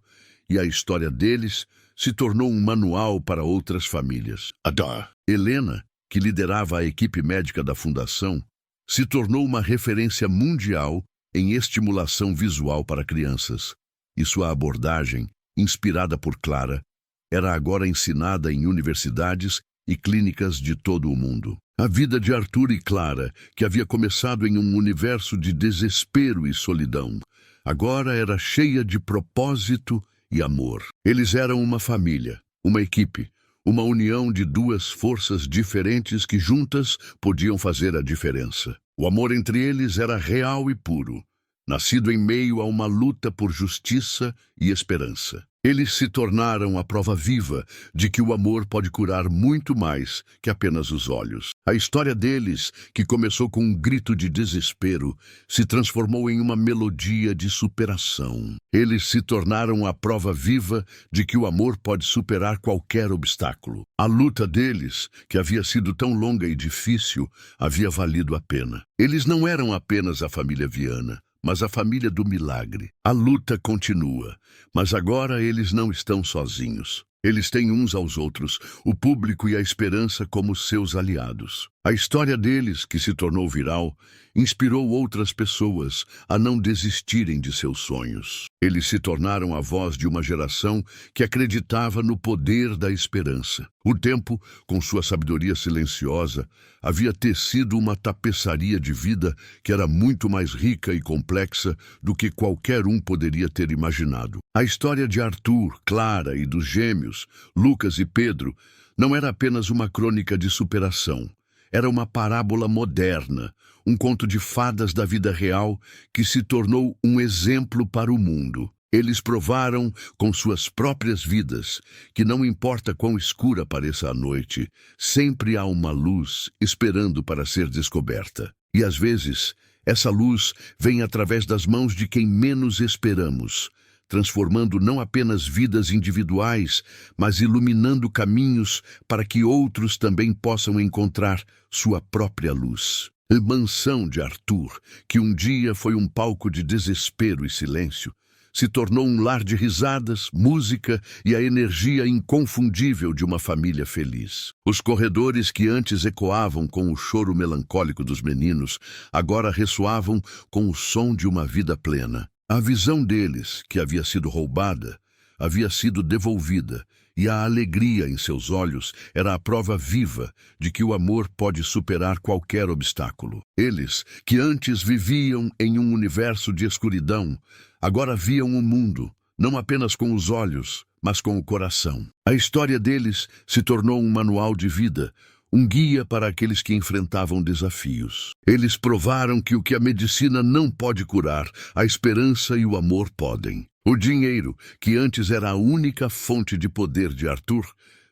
e a história deles se tornou um manual para outras famílias. Helena, que liderava a equipe médica da fundação, se tornou uma referência mundial em estimulação visual para crianças, e sua abordagem, inspirada por Clara, era agora ensinada em universidades e clínicas de todo o mundo. A vida de Arthur e Clara, que havia começado em um universo de desespero e solidão, agora era cheia de propósito e amor. Eles eram uma família, uma equipe, uma união de duas forças diferentes que juntas podiam fazer a diferença. O amor entre eles era real e puro, nascido em meio a uma luta por justiça e esperança. Eles se tornaram a prova viva de que o amor pode curar muito mais que apenas os olhos. A história deles, que começou com um grito de desespero, se transformou em uma melodia de superação. Eles se tornaram a prova viva de que o amor pode superar qualquer obstáculo. A luta deles, que havia sido tão longa e difícil, havia valido a pena. Eles não eram apenas a família Viana, mas a família do milagre. A luta continua, mas agora eles não estão sozinhos. Eles têm uns aos outros, o público e a esperança como seus aliados. A história deles, que se tornou viral, inspirou outras pessoas a não desistirem de seus sonhos. Eles se tornaram a voz de uma geração que acreditava no poder da esperança. O tempo, com sua sabedoria silenciosa, havia tecido uma tapeçaria de vida que era muito mais rica e complexa do que qualquer um poderia ter imaginado. A história de Arthur, Clara e dos gêmeos, Lucas e Pedro, não era apenas uma crônica de superação. Era uma parábola moderna, um conto de fadas da vida real que se tornou um exemplo para o mundo. Eles provaram com suas próprias vidas que não importa quão escura pareça a noite, sempre há uma luz esperando para ser descoberta. E às vezes, essa luz vem através das mãos de quem menos esperamos, transformando não apenas vidas individuais, mas iluminando caminhos para que outros também possam encontrar sua própria luz. A mansão de Arthur, que um dia foi um palco de desespero e silêncio, se tornou um lar de risadas, música e a energia inconfundível de uma família feliz. Os corredores que antes ecoavam com o choro melancólico dos meninos, agora ressoavam com o som de uma vida plena. A visão deles, que havia sido roubada, havia sido devolvida, e a alegria em seus olhos era a prova viva de que o amor pode superar qualquer obstáculo. Eles, que antes viviam em um universo de escuridão, agora viam o mundo, não apenas com os olhos, mas com o coração. A história deles se tornou um manual de vida, um guia para aqueles que enfrentavam desafios. Eles provaram que o que a medicina não pode curar, a esperança e o amor podem. O dinheiro, que antes era a única fonte de poder de Arthur,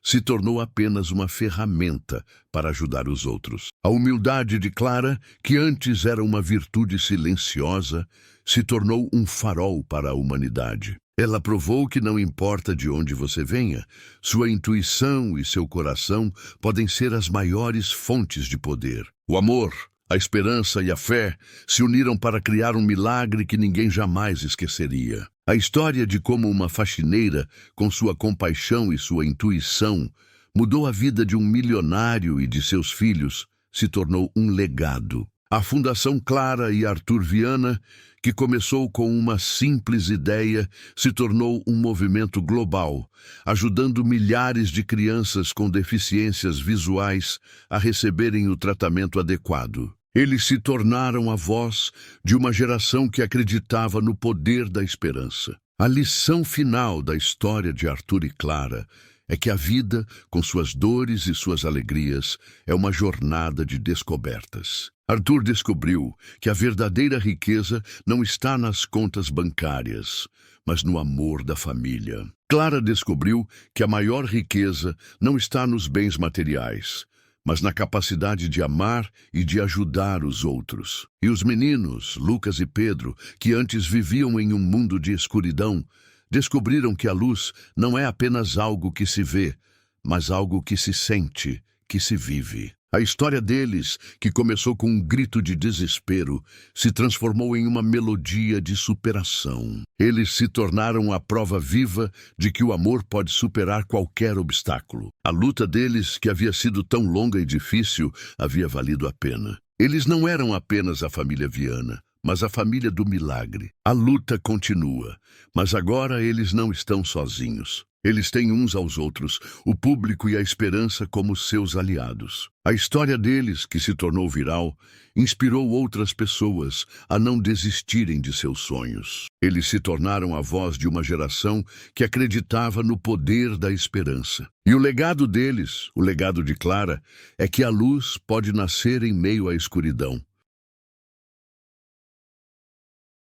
se tornou apenas uma ferramenta para ajudar os outros. A humildade de Clara, que antes era uma virtude silenciosa, se tornou um farol para a humanidade. Ela provou que não importa de onde você venha, sua intuição e seu coração podem ser as maiores fontes de poder. O amor, A esperança e a fé se uniram para criar um milagre que ninguém jamais esqueceria. A história de como uma faxineira, com sua compaixão e sua intuição, mudou a vida de um milionário e de seus filhos, se tornou um legado. A Fundação Clara e Arthur Viana, que começou com uma simples ideia, se tornou um movimento global, ajudando milhares de crianças com deficiências visuais a receberem o tratamento adequado. Eles se tornaram a voz de uma geração que acreditava no poder da esperança. A lição final da história de Arthur e Clara é que a vida, com suas dores e suas alegrias, é uma jornada de descobertas. Arthur descobriu que a verdadeira riqueza não está nas contas bancárias, mas no amor da família. Clara descobriu que a maior riqueza não está nos bens materiais, mas na capacidade de amar e de ajudar os outros. E os meninos, Lucas e Pedro, que antes viviam em um mundo de escuridão, descobriram que a luz não é apenas algo que se vê, mas algo que se sente, que se vive. A história deles, que começou com um grito de desespero, se transformou em uma melodia de superação. Eles se tornaram a prova viva de que o amor pode superar qualquer obstáculo. A luta deles, que havia sido tão longa e difícil, havia valido a pena. Eles não eram apenas a família Viana, mas a família do milagre. A luta continua, mas agora eles não estão sozinhos. Eles têm uns aos outros, o público e a esperança como seus aliados. A história deles, que se tornou viral, inspirou outras pessoas a não desistirem de seus sonhos. Eles se tornaram a voz de uma geração que acreditava no poder da esperança. E o legado deles, o legado de Clara, é que a luz pode nascer em meio à escuridão.